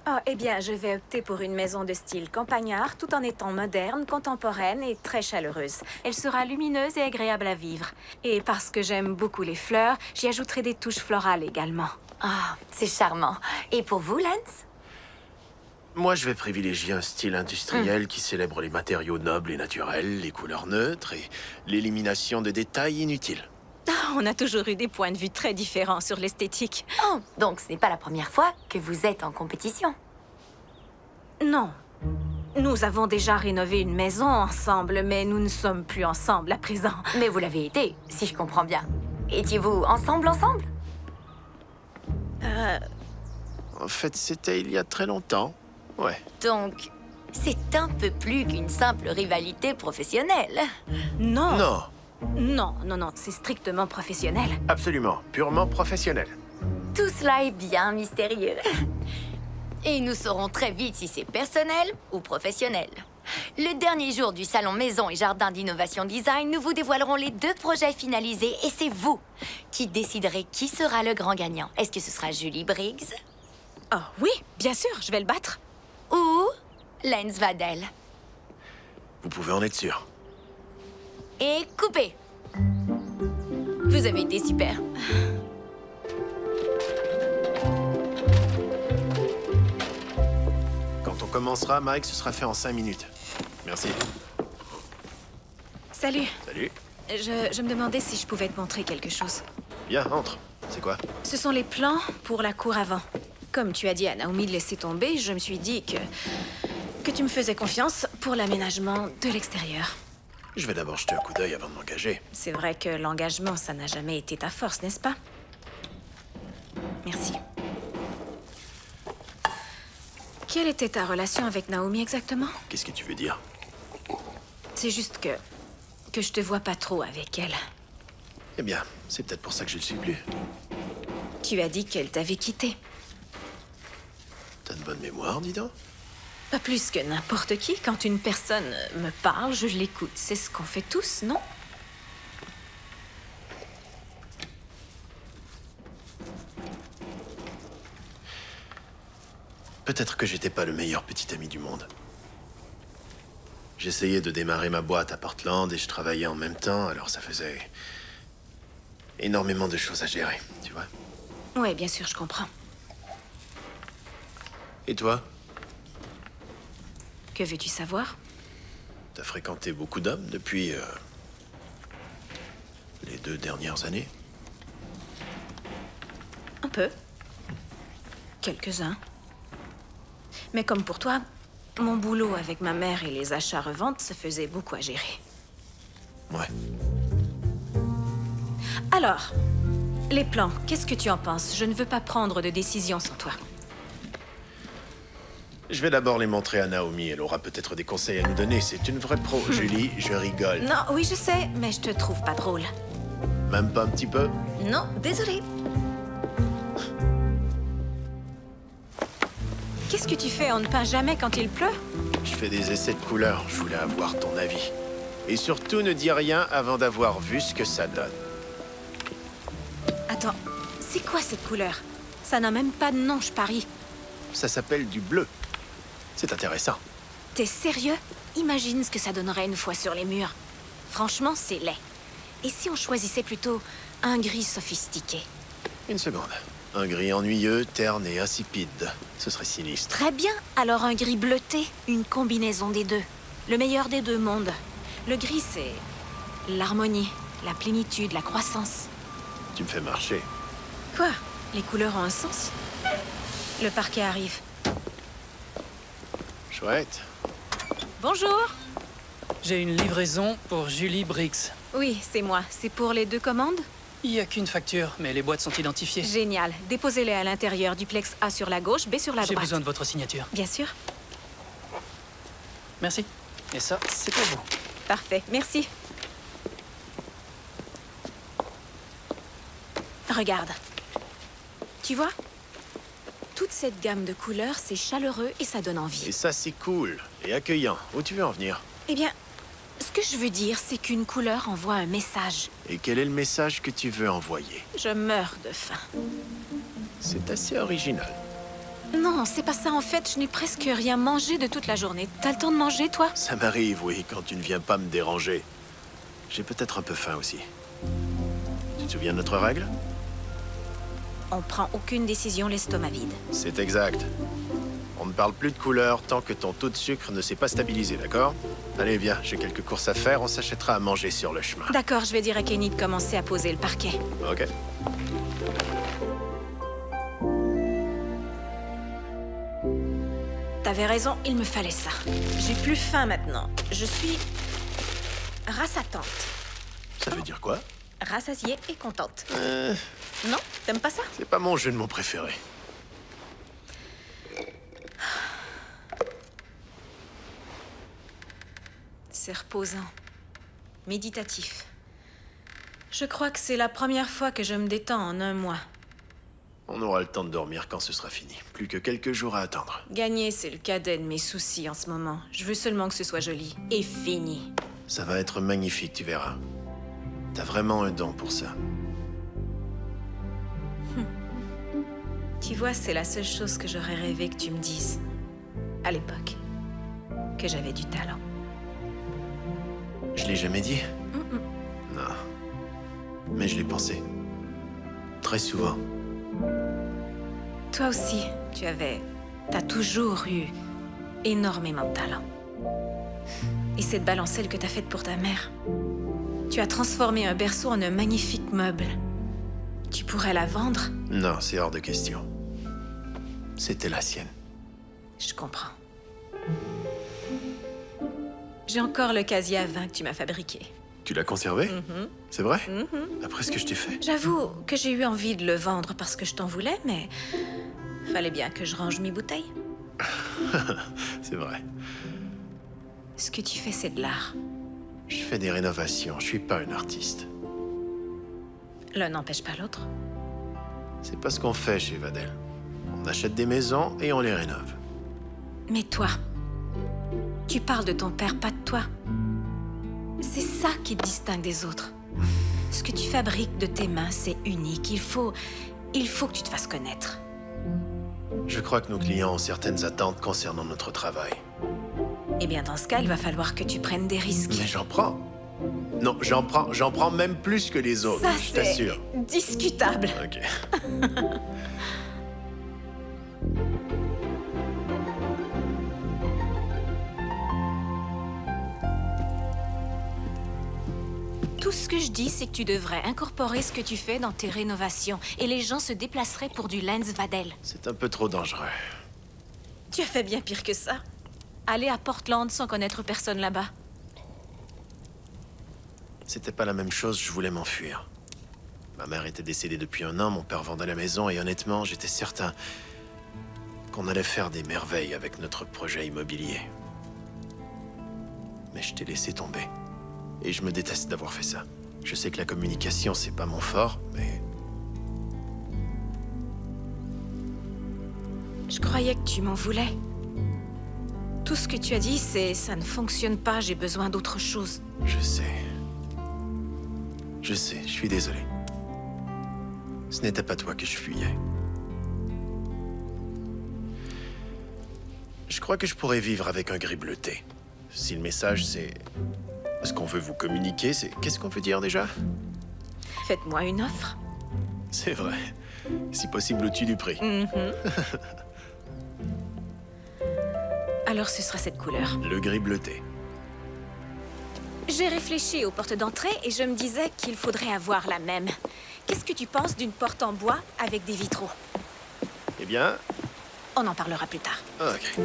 Oh, eh bien, je vais opter pour une maison de style campagnard, tout en étant moderne, contemporaine et très chaleureuse. Elle sera lumineuse et agréable à vivre. Et parce que j'aime beaucoup les fleurs, j'y ajouterai des touches florales également. Ah, c'est charmant. Et pour vous, Lance? Moi, je vais privilégier un style industriel qui célèbre les matériaux nobles et naturels, les couleurs neutres et l'élimination de détails inutiles. On a toujours eu des points de vue très différents sur l'esthétique. Oh, donc ce n'est pas la première fois que vous êtes en compétition? Non. Nous avons déjà rénové une maison ensemble, mais nous ne sommes plus ensemble à présent. Mais vous l'avez été, si je comprends bien. Étiez-vous ensemble? En fait, c'était il y a très longtemps. Ouais. Donc, c'est un peu plus qu'une simple rivalité professionnelle. Non. Non. Non, c'est strictement professionnel. Absolument, purement professionnel. Tout cela est bien mystérieux. Et nous saurons très vite si c'est personnel ou professionnel. Le dernier jour du salon Maison et Jardin d'Innovation Design, nous vous dévoilerons les deux projets finalisés et c'est vous qui déciderez qui sera le grand gagnant. Est-ce que ce sera Julie Briggs? Oh oui, bien sûr, je vais le battre. Ou Lance Vadel? Vous pouvez en être sûr. Et coupez. Vous avez été super. Quand on commencera, Mike, ce sera fait en 5 minutes. Merci. Salut. Salut. Je me demandais si je pouvais te montrer quelque chose. Bien, entre. C'est quoi? Ce sont les plans pour la cour avant. Comme tu as dit à Naomi de laisser tomber, je me suis dit que tu me faisais confiance pour l'aménagement de l'extérieur. Je vais d'abord jeter un coup d'œil avant de m'engager. C'est vrai que l'engagement, ça n'a jamais été ta force, n'est-ce pas? Merci. Quelle était ta relation avec Naomi exactement? Qu'est-ce que tu veux dire? C'est juste que je te vois pas trop avec elle. Eh bien, c'est peut-être pour ça que je le suis plus. Tu as dit qu'elle t'avait quitté. T'as de bonne mémoire, dis donc. Pas plus que n'importe qui. Quand une personne me parle, je l'écoute. C'est ce qu'on fait tous, non? Peut-être que j'étais pas le meilleur petit ami du monde. J'essayais de démarrer ma boîte à Portland et je travaillais en même temps, alors ça faisait énormément de choses à gérer, tu vois. Ouais, bien sûr, je comprends. Et toi? Que veux-tu savoir? T'as fréquenté beaucoup d'hommes depuis les 2 dernières années? Un peu. Quelques-uns. Mais comme pour toi, mon boulot avec ma mère et les achats-reventes, ça faisait beaucoup à gérer. Ouais. Alors, les plans, qu'est-ce que tu en penses? Je ne veux pas prendre de décision sans toi. Je vais d'abord les montrer à Naomi. Elle aura peut-être des conseils à nous donner. C'est une vraie pro, Julie. Je rigole. Non, oui, je sais, mais je te trouve pas drôle. Même pas un petit peu? Non, désolée. Qu'est-ce que tu fais? On ne peint jamais quand il pleut? Je fais des essais de couleurs. Je voulais avoir ton avis. Et surtout, ne dis rien avant d'avoir vu ce que ça donne. Attends, c'est quoi cette couleur? Ça n'a même pas de nom, je parie. Ça s'appelle du bleu. C'est intéressant. T'es sérieux? Imagine ce que ça donnerait une fois sur les murs. Franchement, c'est laid. Et si on choisissait plutôt un gris sophistiqué? Une seconde. Un gris ennuyeux, terne et insipide. Ce serait sinistre. Très bien. Alors un gris bleuté, une combinaison des deux. Le meilleur des deux mondes. Le gris, c'est l'harmonie, la plénitude, la croissance. Tu me fais marcher. Quoi? Les couleurs ont un sens? Le parquet arrive. Chouette. Bonjour. J'ai une livraison pour Julie Briggs. Oui, c'est moi. C'est pour les 2 commandes? Il n'y a qu'une facture, mais les boîtes sont identifiées. Génial. Déposez-les à l'intérieur. Duplex A sur la gauche, B sur la J'ai droite. besoin de votre signature. Bien sûr. Merci. Et ça, c'est pour vous. Parfait. Merci. Regarde. Tu vois? Toute cette gamme de couleurs, c'est chaleureux et ça donne envie. Et ça, c'est cool. Et accueillant. Où tu veux en venir? Eh bien, ce que je veux dire, c'est qu'une couleur envoie un message. Et quel est le message que tu veux envoyer? Je meurs de faim. C'est assez original. Non, c'est pas ça en fait. Je n'ai presque rien mangé de toute la journée. T'as le temps de manger, toi? Ça m'arrive, oui, quand tu ne viens pas me déranger. J'ai peut-être un peu faim aussi. Tu te souviens de notre règle? On prend aucune décision l'estomac vide. C'est exact. On ne parle plus de couleurs tant que ton taux de sucre ne s'est pas stabilisé, d'accord? Allez, viens, j'ai quelques courses à faire, on s'achètera à manger sur le chemin. D'accord, je vais dire à Kenny de commencer à poser le parquet. Ok. T'avais raison, il me fallait ça. J'ai plus faim maintenant. Je suis rassatante. Ça veut dire quoi? Rassasiée et contente. Non? T'aimes pas ça? C'est pas mon jeu de mots préféré. C'est reposant. Méditatif. Je crois que c'est la première fois que je me détends en un mois. On aura le temps de dormir quand ce sera fini. Plus que quelques jours à attendre. Gagner, c'est le cadet de mes soucis en ce moment. Je veux seulement que ce soit joli. Et fini. Ça va être magnifique, tu verras. T'as vraiment un don pour ça. Tu vois, c'est la seule chose que j'aurais rêvé que tu me dises. À l'époque. Que j'avais du talent. Je l'ai jamais dit? Non. Mais je l'ai pensé. Très souvent. Toi aussi, t'as toujours eu énormément de talent. Et cette balancelle que t'as faite pour ta mère, tu as transformé un berceau en un magnifique meuble. Tu pourrais la vendre? Non, c'est hors de question. C'était la sienne. Je comprends. J'ai encore le casier à vin que tu m'as fabriqué. Tu l'as conservé? C'est vrai? Après ce que je t'ai fait? J'avoue que j'ai eu envie de le vendre parce que je t'en voulais, mais fallait bien que je range mes bouteilles. C'est vrai. Ce que tu fais, c'est de l'art. Je fais des rénovations, je suis pas un artiste. L'un n'empêche pas l'autre. C'est pas ce qu'on fait chez Vadel. On achète des maisons et on les rénove. Mais toi, tu parles de ton père, pas de toi. C'est ça qui te distingue des autres. Ce que tu fabriques de tes mains, c'est unique. Il faut que tu te fasses connaître. Je crois que nos clients ont certaines attentes concernant notre travail. Eh bien, dans ce cas, il va falloir que tu prennes des risques. Mais j'en prends. Non, j'en prends même plus que les autres, Ça, je t'assure. c'est discutable. Ok. Tout ce que je dis, c'est que tu devrais incorporer ce que tu fais dans tes rénovations. Et les gens se déplaceraient pour du Lens Vadel. C'est un peu trop dangereux. Tu as fait bien pire que ça. Aller à Portland sans connaître personne là-bas. C'était pas la même chose, je voulais m'enfuir. Ma mère était décédée depuis 1 an, mon père vendait la maison et honnêtement, j'étais certain qu'on allait faire des merveilles avec notre projet immobilier. Mais je t'ai laissé tomber. Et je me déteste d'avoir fait ça. Je sais que la communication, c'est pas mon fort, mais... Je croyais que tu m'en voulais. Tout ce que tu as dit, c'est « ça ne fonctionne pas, j'ai besoin d'autre chose ». Je sais. Je sais, je suis désolé. Ce n'était pas toi que je fuyais. Je crois que je pourrais vivre avec un gris bleuté. Si le message, c'est... Ce qu'on veut vous communiquer, c'est... Qu'est-ce qu'on veut dire déjà? Faites-moi une offre. C'est vrai. Si possible au-dessus du prix. Alors ce sera cette couleur. Le gris bleuté. J'ai réfléchi aux portes d'entrée et je me disais qu'il faudrait avoir la même. Qu'est-ce que tu penses d'une porte en bois avec des vitraux? Eh bien... On en parlera plus tard. Ok.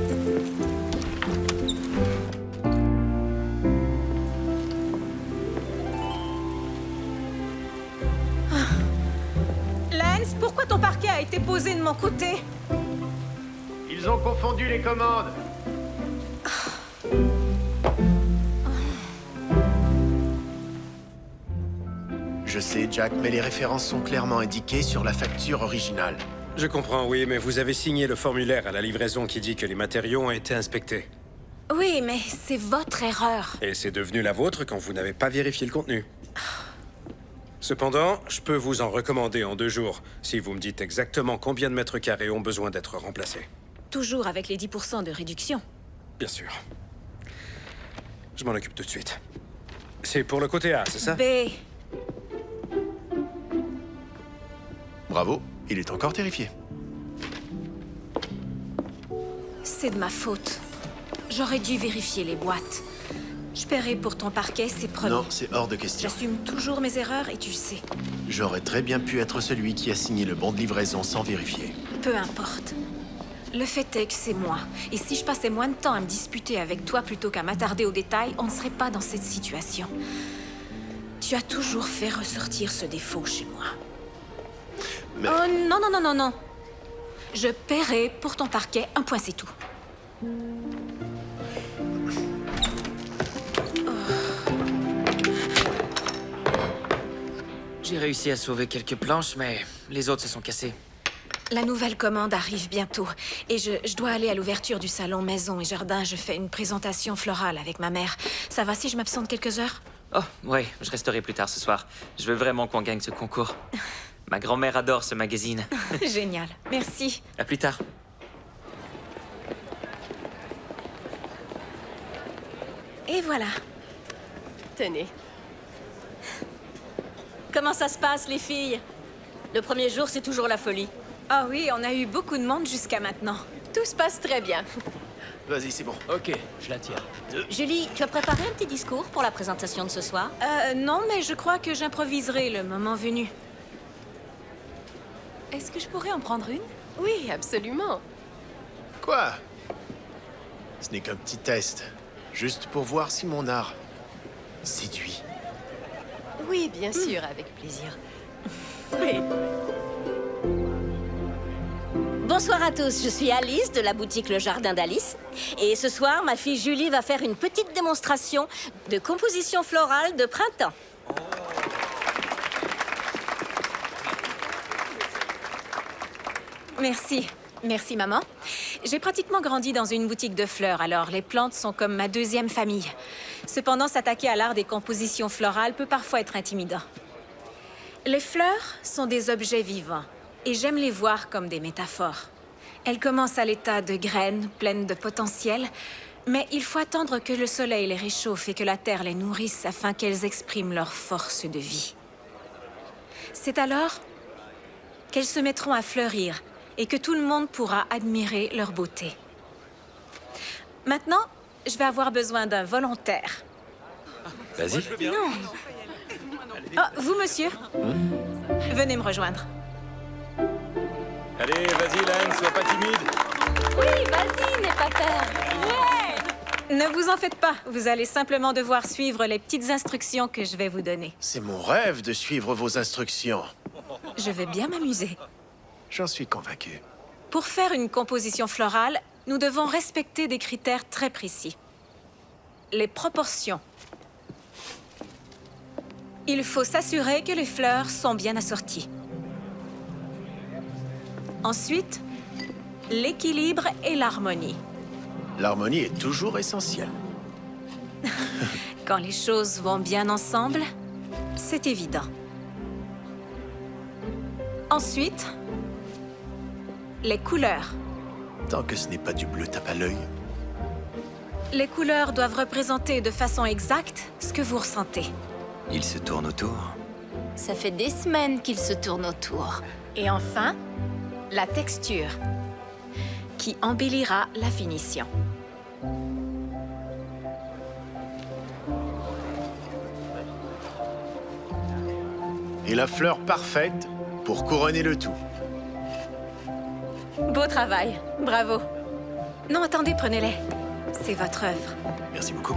Lance, pourquoi ton parquet a été posé de mon côté? Ils ont confondu les commandes. Je sais, Jack, mais les références sont clairement indiquées sur la facture originale. Je comprends, oui, mais vous avez signé le formulaire à la livraison qui dit que les matériaux ont été inspectés. Oui, mais c'est votre erreur. Et c'est devenu la vôtre quand vous n'avez pas vérifié le contenu. Cependant, je peux vous en recommander en 2 jours, si vous me dites exactement combien de mètres carrés ont besoin d'être remplacés. Toujours avec les 10% de réduction. Bien sûr. Je m'en occupe tout de suite. C'est pour le côté A, c'est ça? B. Bravo, il est encore terrifié. C'est de ma faute. J'aurais dû vérifier les boîtes. Je paierai pour ton parquet, c'est promis. Non, c'est hors de question. J'assume toujours mes erreurs et tu le sais. J'aurais très bien pu être celui qui a signé le bon de livraison sans vérifier. Peu importe. Le fait est que c'est moi. Et si je passais moins de temps à me disputer avec toi plutôt qu'à m'attarder aux détails, on ne serait pas dans cette situation. Tu as toujours fait ressortir ce défaut chez moi. Mais... Oh non, non, non, non, non. Je paierai pour ton parquet, un point, c'est tout. J'ai réussi à sauver quelques planches, mais les autres se sont cassées. La nouvelle commande arrive bientôt. Et je dois aller à l'ouverture du salon Maison et Jardin. Je fais une présentation florale avec ma mère. Ça va si je m'absente quelques heures? Oh, ouais, je resterai plus tard ce soir. Je veux vraiment qu'on gagne ce concours. Ma grand-mère adore ce magazine. Génial. Merci. À plus tard. Et voilà. Tenez. Comment ça se passe, les filles? Le premier jour, c'est toujours la folie. Ah oui, on a eu beaucoup de monde jusqu'à maintenant. Tout se passe très bien. Vas-y, c'est bon. Ok, je la tiens. Julie, tu as préparé un petit discours pour la présentation de ce soir? Non, mais je crois que j'improviserai le moment venu. Est-ce que je pourrais en prendre une? Oui, absolument. Quoi? Ce n'est qu'un petit test. Juste pour voir si mon art séduit. Oui, bien sûr, avec plaisir. Oui. Bonsoir à tous, je suis Alice de la boutique Le Jardin d'Alice. Et ce soir, ma fille Julie va faire une petite démonstration de composition florale de printemps. Merci. Merci, maman. J'ai pratiquement grandi dans une boutique de fleurs, alors les plantes sont comme ma deuxième famille. Cependant, s'attaquer à l'art des compositions florales peut parfois être intimidant. Les fleurs sont des objets vivants, et j'aime les voir comme des métaphores. Elles commencent à l'état de graines, pleines de potentiel, mais il faut attendre que le soleil les réchauffe et que la terre les nourrisse afin qu'elles expriment leur force de vie. C'est alors qu'elles se mettront à fleurir et que tout le monde pourra admirer leur beauté. Maintenant, je vais avoir besoin d'un volontaire. Vas-y. Non. Oh, vous, monsieur. Venez me rejoindre. Allez, vas-y, Lane, sois pas timide. Oui, vas-y, n'aie pas peur. Ouais! Ne vous en faites pas. Vous allez simplement devoir suivre les petites instructions que je vais vous donner. C'est mon rêve de suivre vos instructions. Je vais bien m'amuser. J'en suis convaincu. Pour faire une composition florale, nous devons respecter des critères très précis. Les proportions. Il faut s'assurer que les fleurs sont bien assorties. Ensuite, l'équilibre et l'harmonie. L'harmonie est toujours essentielle. Quand les choses vont bien ensemble, c'est évident. Ensuite, les couleurs. Tant que ce n'est pas du bleu tape à l'œil. Les couleurs doivent représenter de façon exacte ce que vous ressentez. Il se tourne autour. Ça fait des semaines qu'il se tourne autour. Et enfin, la texture, qui embellira la finition. Et la fleur parfaite pour couronner le tout. Beau travail. Bravo. Non, attendez, prenez-les. C'est votre œuvre. Merci beaucoup.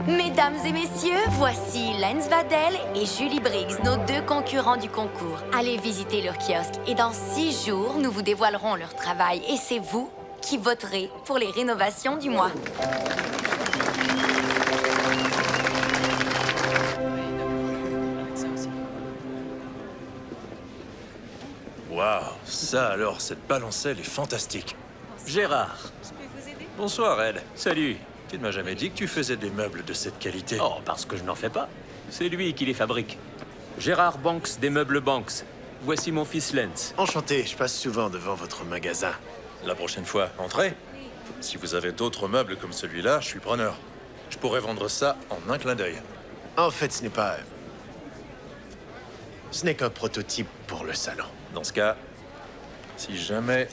Mesdames et messieurs, voici Lance Vadel et Julie Briggs, nos deux concurrents du concours. Allez visiter leur kiosque et dans 6 jours, nous vous dévoilerons leur travail. Et c'est vous qui voterez pour les rénovations du mois. Waouh, ça alors, cette balancelle est fantastique. Gérard. Bonsoir, Ed. Salut. Tu ne m'as jamais dit que tu faisais des meubles de cette qualité. Oh, parce que je n'en fais pas. C'est lui qui les fabrique. Gérard Banks des meubles Banks. Voici mon fils Lance. Enchanté, je passe souvent devant votre magasin. La prochaine fois, entrez. Si vous avez d'autres meubles comme celui-là, je suis preneur. Je pourrais vendre ça en un clin d'œil. En fait, ce n'est pas... Ce n'est qu'un prototype pour le salon. Dans ce cas, si jamais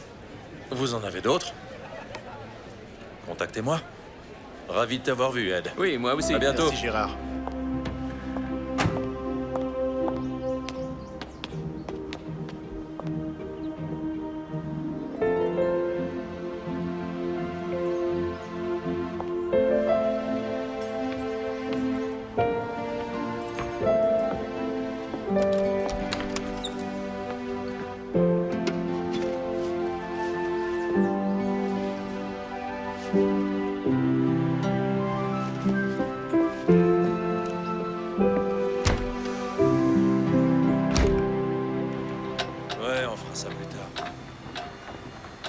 vous en avez d'autres, contactez-moi. Ravi de t'avoir vu, Ed. Oui, moi aussi. À bientôt. Merci, Gérard.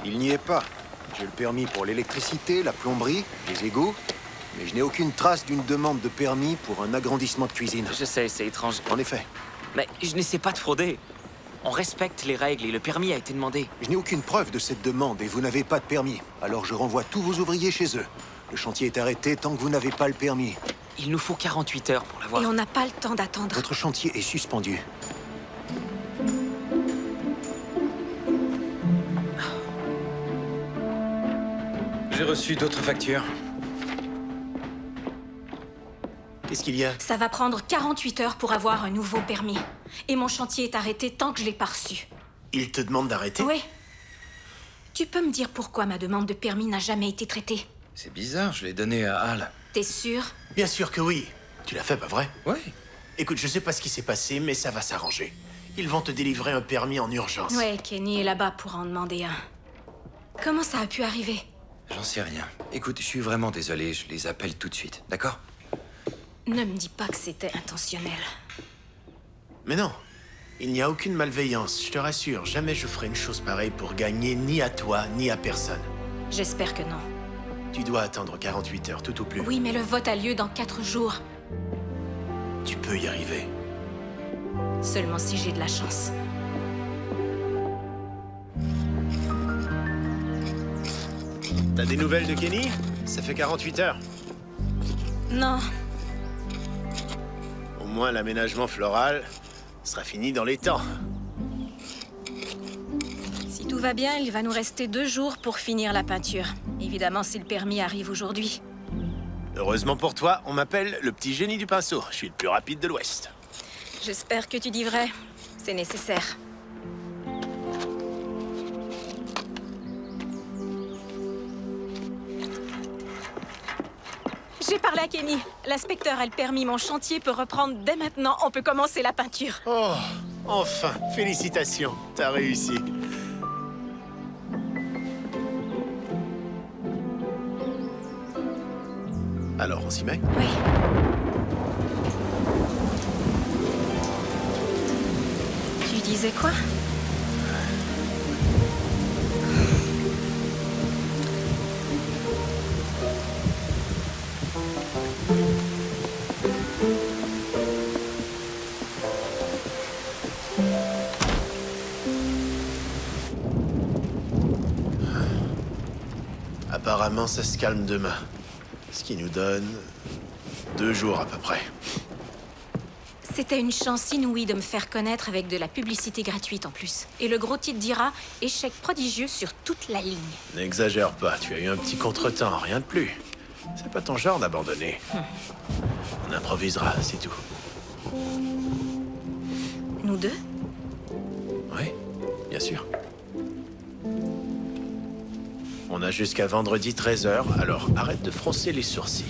Il n'y est pas. J'ai le permis pour l'électricité, la plomberie, les égouts, mais je n'ai aucune trace d'une demande de permis pour un agrandissement de cuisine. Je sais, c'est étrange. En effet. Mais je n'essaie pas de frauder. On respecte les règles et le permis a été demandé. Je n'ai aucune preuve de cette demande et vous n'avez pas de permis. Alors je renvoie tous vos ouvriers chez eux. Le chantier est arrêté tant que vous n'avez pas le permis. Il nous faut 48 heures pour l'avoir. Et on n'a pas le temps d'attendre. Votre chantier est suspendu. J'ai reçu d'autres factures. Qu'est-ce qu'il y a? Ça va prendre 48 heures pour avoir un nouveau permis. Et mon chantier est arrêté tant que je l'ai pas reçu. Il te demande d'arrêter? Oui. Tu peux me dire pourquoi ma demande de permis n'a jamais été traitée? C'est bizarre, je l'ai donné à Al. T'es sûr? Bien sûr que oui. Tu l'as fait, pas vrai? Oui. Écoute, je sais pas ce qui s'est passé, mais ça va s'arranger. Ils vont te délivrer un permis en urgence. Ouais, Kenny est là-bas pour en demander un. Comment ça a pu arriver? J'en sais rien. Écoute, je suis vraiment désolé, je les appelle tout de suite, d'accord? Ne me dis pas que c'était intentionnel. Mais non. Il n'y a aucune malveillance, je te rassure. Jamais je ferai une chose pareille pour gagner ni à toi, ni à personne. J'espère que non. Tu dois attendre 48 heures, tout au plus. Oui, mais le vote a lieu dans 4 jours. Tu peux y arriver. Seulement si j'ai de la chance. T'as des nouvelles de Kenny? Ça fait 48 heures. Non. Au moins, l'aménagement floral sera fini dans les temps. Si tout va bien, il va nous rester 2 jours pour finir la peinture. Évidemment, si le permis arrive aujourd'hui. Heureusement pour toi, on m'appelle le petit génie du pinceau. Je suis le plus rapide de l'Ouest. J'espère que tu dis vrai. C'est nécessaire. J'ai parlé à Kenny. L'inspecteur a le permis. Mon chantier peut reprendre dès maintenant. On peut commencer la peinture. Oh, enfin, félicitations. T'as réussi. Alors, on s'y met? Oui. Tu disais quoi? Apparemment, ça se calme demain. Ce qui nous donne 2 jours à peu près. C'était une chance inouïe de me faire connaître avec de la publicité gratuite en plus. Et le gros titre dira « Échec prodigieux sur toute la ligne N'exagère pas, tu as eu un petit contretemps, rien de plus. C'est pas ton genre d'abandonner. On improvisera, c'est tout. ». Nous deux? Oui, bien sûr. On a jusqu'à vendredi 13h, alors arrête de froncer les sourcils.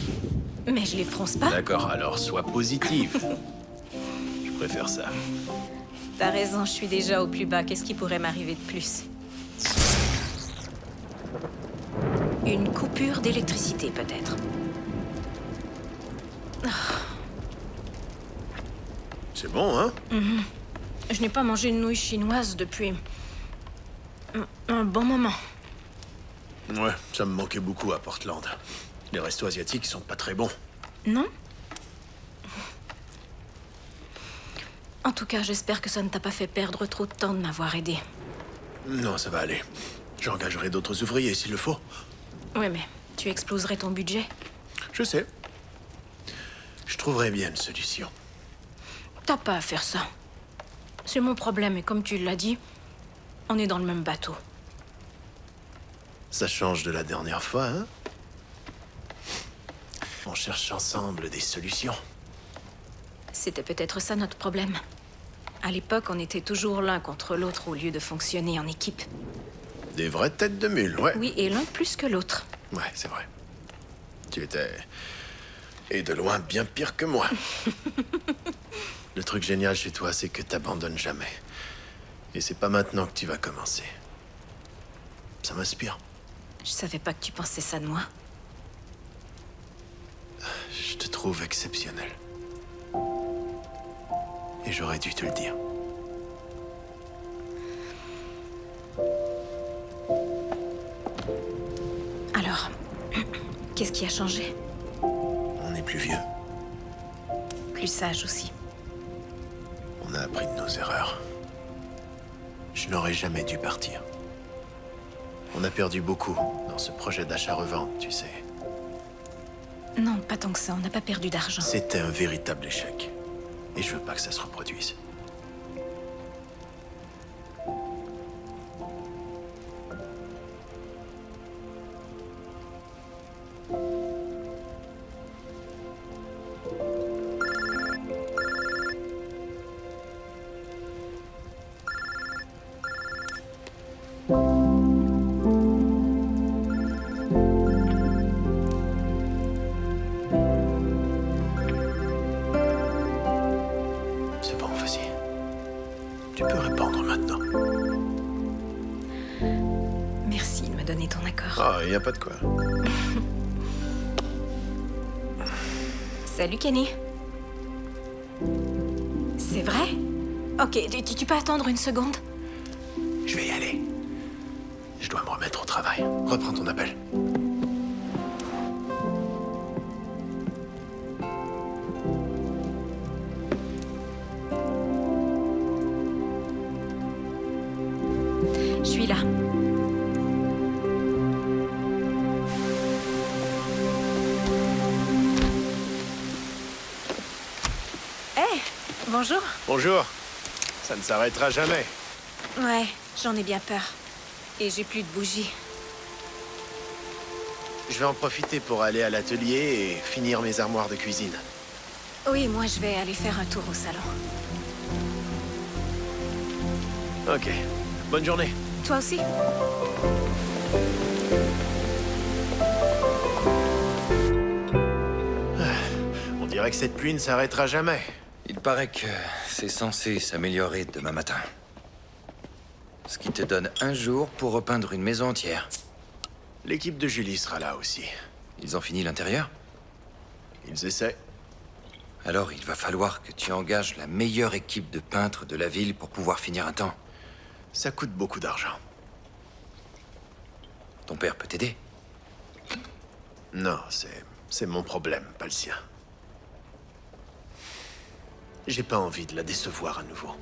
Mais je les fronce pas. D'accord, alors sois positive. Je préfère ça. T'as raison, je suis déjà au plus bas. Qu'est-ce qui pourrait m'arriver de plus? Une coupure d'électricité, peut-être. C'est bon, hein? Je n'ai pas mangé une nouille chinoise depuis un bon moment. Ouais, ça me manquait beaucoup à Portland. Les restos asiatiques sont pas très bons. Non? En tout cas, j'espère que ça ne t'a pas fait perdre trop de temps de m'avoir aidé. Non, ça va aller. J'engagerai d'autres ouvriers s'il le faut. Oui, mais tu exploserais ton budget. Je sais. Je trouverai bien une solution. T'as pas à faire ça. C'est mon problème et comme tu l'as dit, on est dans le même bateau. Ça change de la dernière fois, hein? On cherche ensemble des solutions. C'était peut-être ça notre problème. À l'époque, on était toujours l'un contre l'autre au lieu de fonctionner en équipe. Des vraies têtes de mule, ouais. Oui, et l'un plus que l'autre. Ouais, c'est vrai. Tu étais... Et de loin bien pire que moi. Le truc génial chez toi, c'est que t'abandonnes jamais. Et c'est pas maintenant que tu vas commencer. Ça m'inspire. Je savais pas que tu pensais ça de moi. Je te trouve exceptionnel. Et j'aurais dû te le dire. Alors, qu'est-ce qui a changé? On est plus vieux. Plus sage aussi. On a appris de nos erreurs. Je n'aurais jamais dû partir. On a perdu beaucoup dans ce projet d'achat-revente, tu sais. Non, pas tant que ça. On n'a pas perdu d'argent. C'était un véritable échec. Et je veux pas que ça se reproduise. Tu peux répondre maintenant. Merci de me donner ton accord. Ah, il n'y a pas de quoi. Salut, Kenny. C'est vrai? Ok, tu peux attendre une seconde? Je vais y aller. Je dois me remettre au travail. Reprends ton appel. Je suis là. Hey, bonjour. Bonjour. Ça ne s'arrêtera jamais. Ouais, j'en ai bien peur. Et j'ai plus de bougies. Je vais en profiter pour aller à l'atelier et finir mes armoires de cuisine. Oui, moi je vais aller faire un tour au salon. Ok. Bonne journée. Toi aussi? On dirait que cette pluie ne s'arrêtera jamais. Il paraît que c'est censé s'améliorer demain matin. Ce qui te donne un jour pour repeindre une maison entière. L'équipe de Julie sera là aussi. Ils ont fini l'intérieur? Ils essaient. Alors il va falloir que tu engages la meilleure équipe de peintres de la ville pour pouvoir finir un temps. Ça coûte beaucoup d'argent. Ton père peut t'aider? Non, c'est mon problème, pas le sien. J'ai pas envie de la décevoir à nouveau.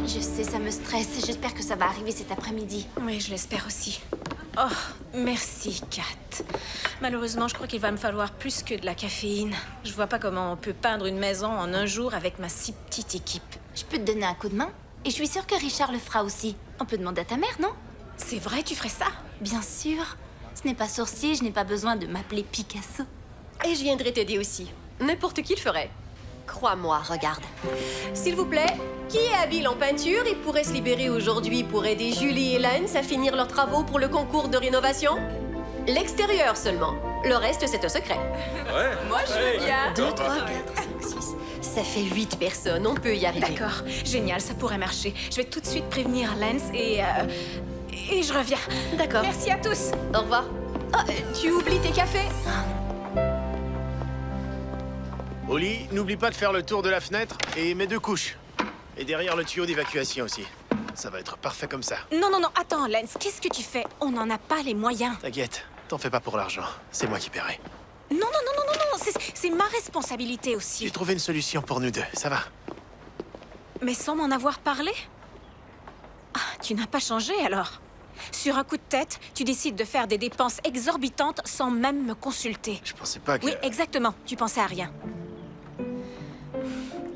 Je sais, ça me stresse. J'espère que ça va arriver cet après-midi. Oui, je l'espère aussi. Oh, merci, Kat. Malheureusement, je crois qu'il va me falloir plus que de la caféine. Je vois pas comment on peut peindre une maison en un jour avec ma si petite équipe. Je peux te donner un coup de main? Et je suis sûre que Richard le fera aussi. On peut demander à ta mère, non? C'est vrai, tu ferais ça? Bien sûr. Ce n'est pas sorcier, je n'ai pas besoin de m'appeler Picasso. Et je viendrai t'aider aussi. N'importe qui le ferait. Crois-moi, regarde. S'il vous plaît, qui est habile en peinture et pourrait se libérer aujourd'hui pour aider Julie et Lance à finir leurs travaux pour le concours de rénovation? L'extérieur seulement. Le reste, c'est un secret. Ouais. Moi, je veux bien. 2, 3, 4, 5, 6. Ça fait 8 personnes, on peut y arriver. D'accord, génial, ça pourrait marcher. Je vais tout de suite prévenir Lance et je reviens. D'accord. Merci à tous. Au revoir. Ah, tu oublies tes cafés? Oli, n'oublie pas de faire le tour de la fenêtre et mets 2 couches. Et derrière le tuyau d'évacuation aussi. Ça va être parfait comme ça. Non, attends, Lance, qu'est-ce que tu fais? On n'en a pas les moyens. T'inquiète, t'en fais pas pour l'argent. C'est moi qui paierai. Non, c'est ma responsabilité aussi. J'ai trouvé une solution pour nous deux, ça va. Mais sans m'en avoir parlé? Ah, tu n'as pas changé alors? Sur un coup de tête, tu décides de faire des dépenses exorbitantes sans même me consulter. Je pensais pas que... Oui, exactement. Tu pensais à rien.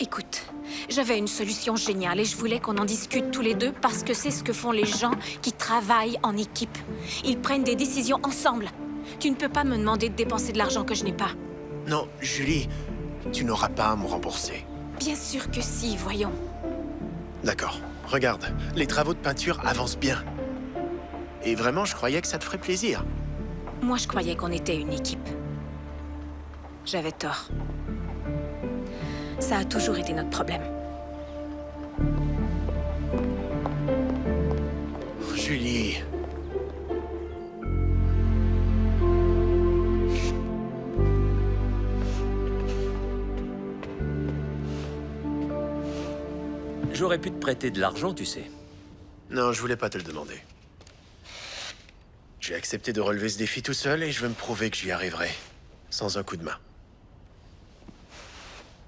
Écoute, j'avais une solution géniale et je voulais qu'on en discute tous les deux parce que c'est ce que font les gens qui travaillent en équipe. Ils prennent des décisions ensemble. Tu ne peux pas me demander de dépenser de l'argent que je n'ai pas. Non, Julie, tu n'auras pas à me rembourser. Bien sûr que si, voyons. D'accord. Regarde, les travaux de peinture avancent bien. Et vraiment, je croyais que ça te ferait plaisir. Moi, je croyais qu'on était une équipe. J'avais tort. Ça a toujours été notre problème. Julie... J'aurais pu te prêter de l'argent, tu sais. Non, je voulais pas te le demander. J'ai accepté de relever ce défi tout seul et je veux me prouver que j'y arriverai. Sans un coup de main.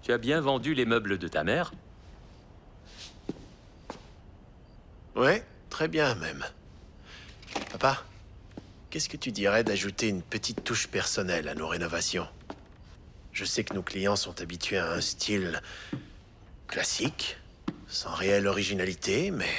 Tu as bien vendu les meubles de ta mère? Ouais, très bien même. Papa, qu'est-ce que tu dirais d'ajouter une petite touche personnelle à nos rénovations? Je sais que nos clients sont habitués à un style classique, sans réelle originalité, mais...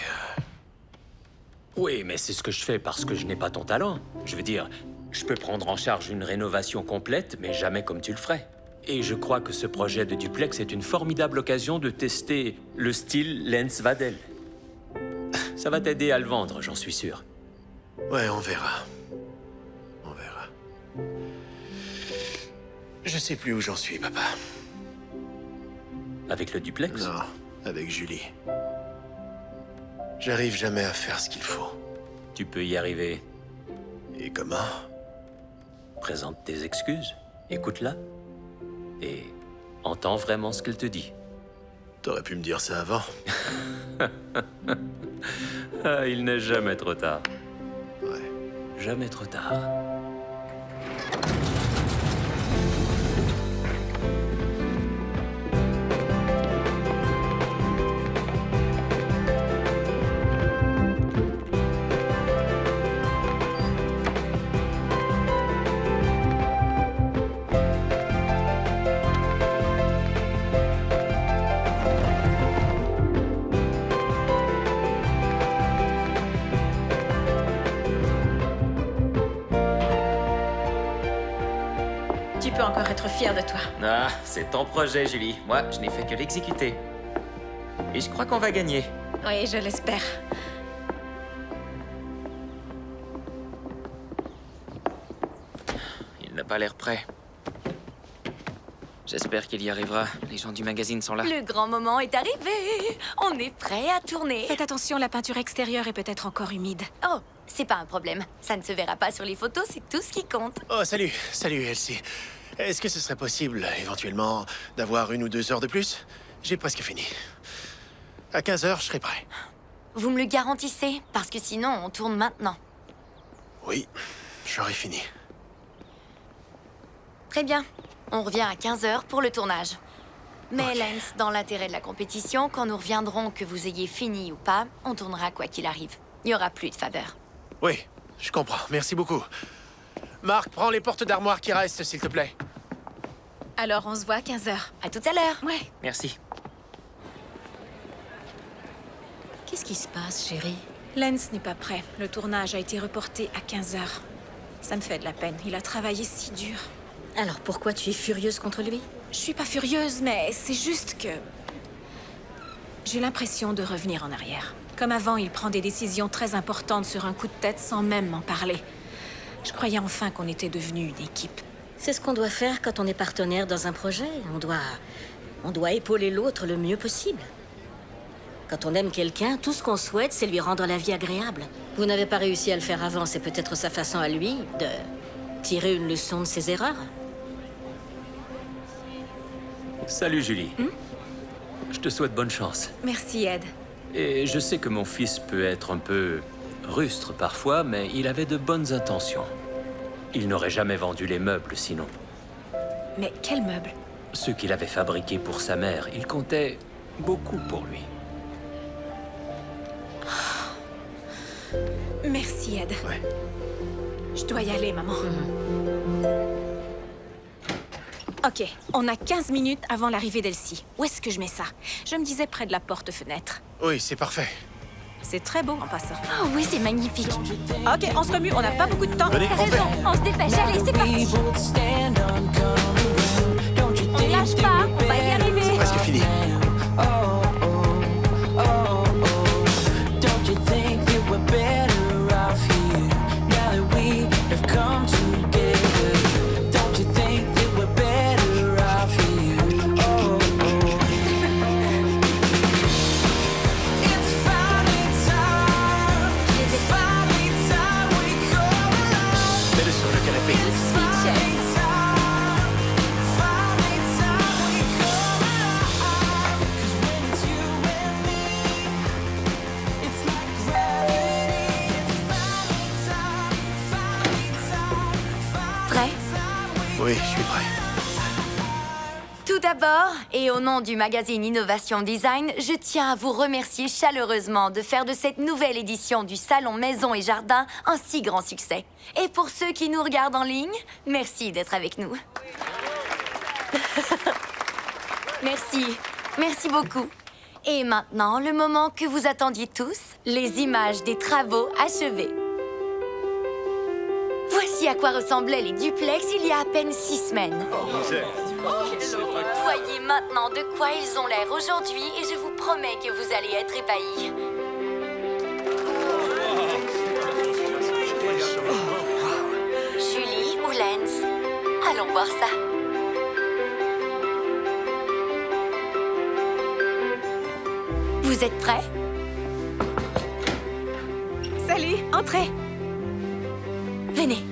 Oui, mais c'est ce que je fais parce que je n'ai pas ton talent. Je veux dire, je peux prendre en charge une rénovation complète, mais jamais comme tu le ferais. Et je crois que ce projet de duplex est une formidable occasion de tester le style Lance Vadel. Ça va t'aider à le vendre, j'en suis sûr. Ouais, on verra. On verra. Je sais plus où j'en suis, papa. Avec le duplex? Non, avec Julie. J'arrive jamais à faire ce qu'il faut. Tu peux y arriver. Et comment? Présente tes excuses. Écoute-la et entends vraiment ce qu'elle te dit. T'aurais pu me dire ça avant. Ah, il n'est jamais trop tard. Ouais. Jamais trop tard. Tu peux encore être fier de toi. Ah, c'est ton projet, Julie. Moi, je n'ai fait que l'exécuter. Et je crois qu'on va gagner. Oui, je l'espère. Il n'a pas l'air prêt. J'espère qu'il y arrivera. Les gens du magazine sont là. Le grand moment est arrivé. On est prêt à tourner. Faites attention, la peinture extérieure est peut-être encore humide. Oh, c'est pas un problème. Ça ne se verra pas sur les photos, c'est tout ce qui compte. Oh, salut. Salut, Elsie. Est-ce que ce serait possible, éventuellement, d'avoir 1 ou 2 heures de plus? J'ai presque fini. À 15 heures, je serai prêt. Vous me le garantissez? Parce que sinon, on tourne maintenant. Oui, j'aurai fini. Très bien. On revient à 15 heures pour le tournage. Mais Lance, dans l'intérêt de la compétition, quand nous reviendrons, que vous ayez fini ou pas, on tournera quoi qu'il arrive. Il n'y aura plus de faveur. Oui, je comprends. Merci beaucoup. Marc, prends les portes d'armoire qui restent, s'il te plaît. Alors, on se voit à 15h. À tout à l'heure. Ouais. Merci. Qu'est-ce qui se passe, chérie? Lance n'est pas prêt. Le tournage a été reporté à 15h. Ça me fait de la peine. Il a travaillé si dur. Alors pourquoi tu es furieuse contre lui? Je suis pas furieuse, mais c'est juste que... j'ai l'impression de revenir en arrière. Comme avant, il prend des décisions très importantes sur un coup de tête sans même m'en parler. Je croyais enfin qu'on était devenus une équipe. C'est ce qu'on doit faire quand on est partenaire dans un projet. On doit épauler l'autre le mieux possible. Quand on aime quelqu'un, tout ce qu'on souhaite, c'est lui rendre la vie agréable. Vous n'avez pas réussi à le faire avant, c'est peut-être sa façon à lui de tirer une leçon de ses erreurs. Salut, Julie. Je te souhaite bonne chance. Merci, Ed. Et je sais que mon fils peut être un peu rustre parfois, mais il avait de bonnes intentions. Il n'aurait jamais vendu les meubles sinon. Mais quel meuble? Ceux qu'il avait fabriqués pour sa mère, il comptait beaucoup pour lui. Merci, Ed. Ouais. Je dois y aller, maman. Ok, on a 15 minutes avant l'arrivée d'Elsie. Où est-ce que je mets ça? Je me disais près de la porte-fenêtre. Oui, c'est parfait. C'est très beau en passant. Oh oui, c'est magnifique. Ok, on se remue, on n'a pas beaucoup de temps. Venez, T'as raison, on se dépêche. Allez, c'est parti. On lâche pas, on va y arriver. C'est presque fini. Mets-le sur le canapé. Prêt? Oui, je suis prêt. Tout d'abord, et au nom du magazine Innovation Design, je tiens à vous remercier chaleureusement de faire de cette nouvelle édition du Salon Maison et Jardin un si grand succès. Et pour ceux qui nous regardent en ligne, merci d'être avec nous. Merci, merci beaucoup. Et maintenant, le moment que vous attendiez tous, les images des travaux achevés. Voici à quoi ressemblaient les duplex il y a à peine 6 semaines. Voyez maintenant de quoi ils ont l'air aujourd'hui et je vous promets que vous allez être ébahis. Julie ou Lance? Allons voir ça. Vous êtes prêts? Salut, entrez. Venez.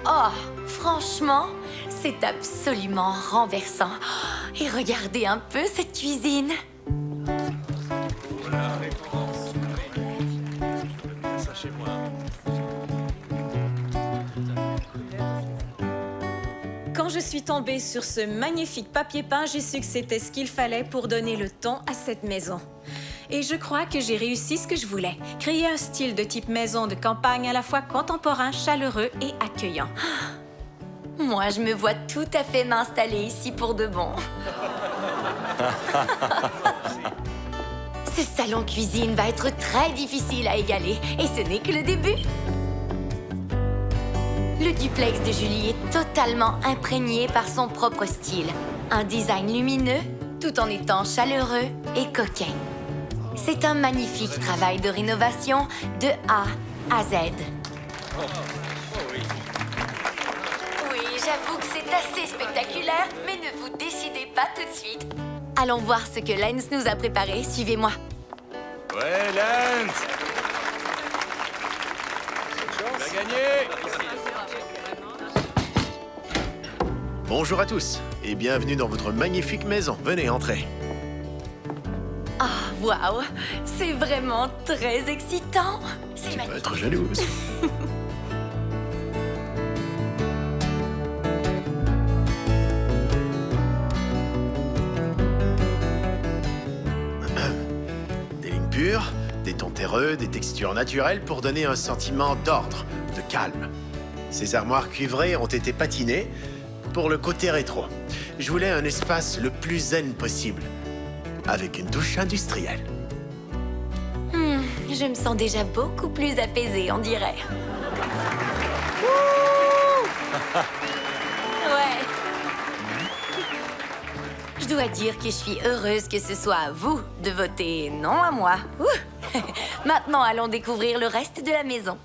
Oh, Oh, franchement, c'est absolument renversant. Et regardez un peu cette cuisine. Quand je suis tombée sur ce magnifique papier peint, j'ai su que c'était ce qu'il fallait pour donner le ton à cette maison. Et je crois que j'ai réussi ce que je voulais. Créer un style de type maison de campagne à la fois contemporain, chaleureux et accueillant. Moi, je me vois tout à fait m'installer ici pour de bon. Ce salon-cuisine va être très difficile à égaler. Et ce n'est que le début. Le duplex de Julie est totalement imprégné par son propre style. Un design lumineux, tout en étant chaleureux et coquin. C'est un magnifique travail de rénovation de A à Z. Oui, j'avoue que c'est assez spectaculaire, mais ne vous décidez pas tout de suite. Allons voir ce que Lance nous a préparé. Suivez-moi. Ouais, Lance! Tu as gagné! Bonjour à tous et bienvenue dans votre magnifique maison. Venez, entrez. Ah, waouh! C'est vraiment très excitant. C'est Tu vas magnifique. être jalouse. Des lignes pures, des tons terreux, des textures naturelles pour donner un sentiment d'ordre, de calme. Ces armoires cuivrées ont été patinées pour le côté rétro. Je voulais un espace le plus zen possible, avec une touche industrielle. Je me sens déjà beaucoup plus apaisée, on dirait. Ouais. Je dois dire que je suis heureuse que ce soit à vous de voter non à moi. Ouh. Maintenant, allons découvrir le reste de la maison.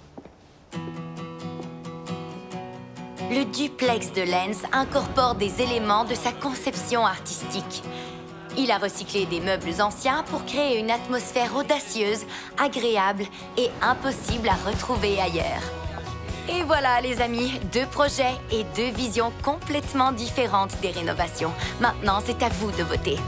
Le duplex de Lance incorpore des éléments de sa conception artistique. Il a recyclé des meubles anciens pour créer une atmosphère audacieuse, agréable et impossible à retrouver ailleurs. Et voilà, les amis, 2 projets et 2 visions complètement différentes des rénovations. Maintenant, c'est à vous de voter.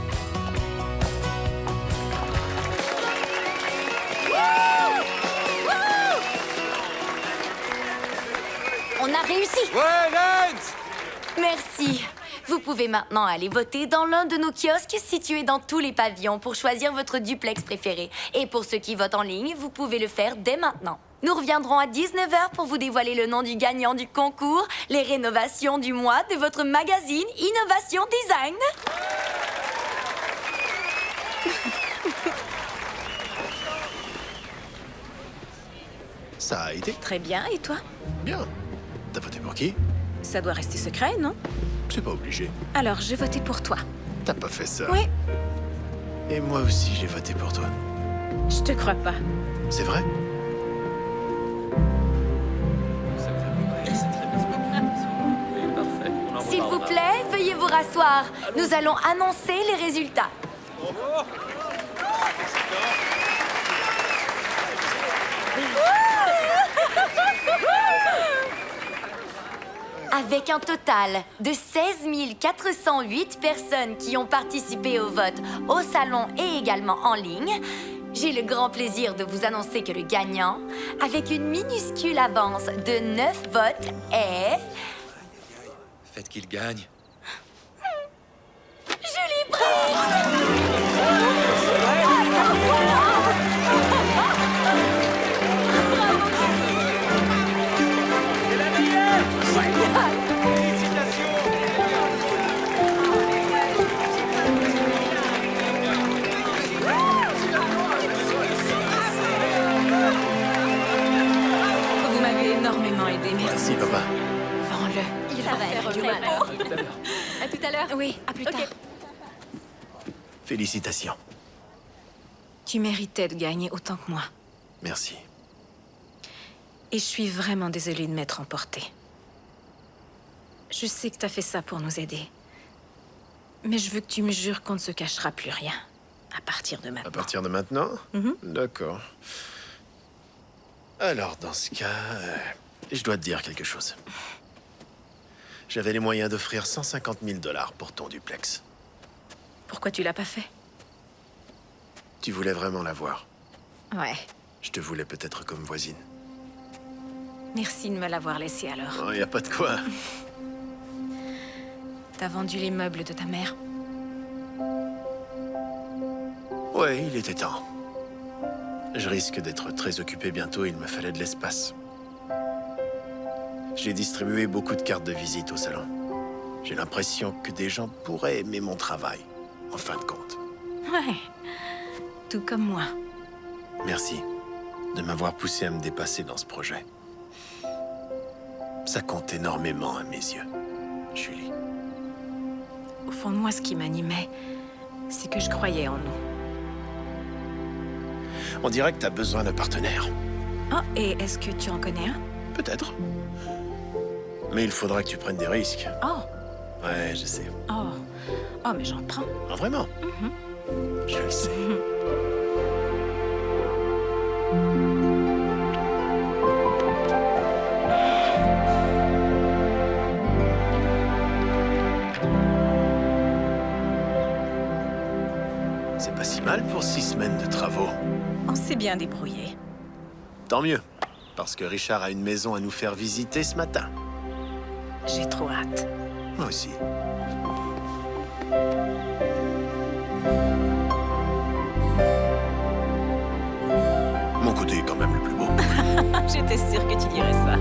On a réussi! Ouais, Lance! Merci. Vous pouvez maintenant aller voter dans l'un de nos kiosques situés dans tous les pavillons pour choisir votre duplex préféré. Et pour ceux qui votent en ligne, vous pouvez le faire dès maintenant. Nous reviendrons à 19h pour vous dévoiler le nom du gagnant du concours, les rénovations du mois de votre magazine Innovation Design. Ça a été Très bien, et toi? bien. T'as voté pour qui? Ça doit rester secret, non? C'est pas obligé. Alors, j'ai voté pour toi. T'as pas fait ça. Oui. Et moi aussi, j'ai voté pour toi. Je te crois pas. C'est vrai? S'il vous plaît, veuillez vous rasseoir. Nous allons annoncer les résultats. Avec un total de 16 408 personnes qui ont participé au vote au salon et également en ligne, j'ai le grand plaisir de vous annoncer que le gagnant, avec une minuscule avance de 9 votes, est... Faites qu'il gagne. Julie Briggs! Vous m'avez énormément aidé, merci. Merci, papa. Vends-le. Il va faire du mal. À tout à l'heure. Oui, à plus tard. Félicitations. Tu méritais de gagner autant que moi. Merci. Et je suis vraiment désolée de m'être emportée. Je sais que t'as fait ça pour nous aider. Mais je veux que tu me jures qu'on ne se cachera plus rien. À partir de maintenant. À partir de maintenant? D'accord. Alors, dans ce cas, je dois te dire quelque chose. J'avais les moyens d'offrir 150 000 $ pour ton duplex. Pourquoi tu l'as pas fait? Tu voulais vraiment l'avoir. Ouais. Je te voulais peut-être comme voisine. Merci de me l'avoir laissé alors. Oh, y a pas de quoi. T'as vendu les meubles de ta mère? Ouais, il était temps. Je risque d'être très occupé bientôt, il me fallait de l'espace. J'ai distribué beaucoup de cartes de visite au salon. J'ai l'impression que des gens pourraient aimer mon travail, en fin de compte. Ouais. Tout comme moi. Merci de m'avoir poussé à me dépasser dans ce projet. Ça compte énormément à mes yeux, Julie. Au fond de moi, ce qui m'animait, c'est que je croyais en nous. On dirait que t'as besoin d'un partenaire. Oh, et est-ce que tu en connais un? Peut-être. Mais il faudra que tu prennes des risques. Oh. Ouais, je sais. Oh. Oh, mais j'en prends. Ah, vraiment? Je le sais. C'est pas si mal pour 6 semaines de travaux. On s'est bien débrouillé. Tant mieux, parce que Richard a une maison à nous faire visiter ce matin. J'ai trop hâte. Moi aussi. Mon côté est quand même le plus beau. J'étais sûre que tu dirais ça.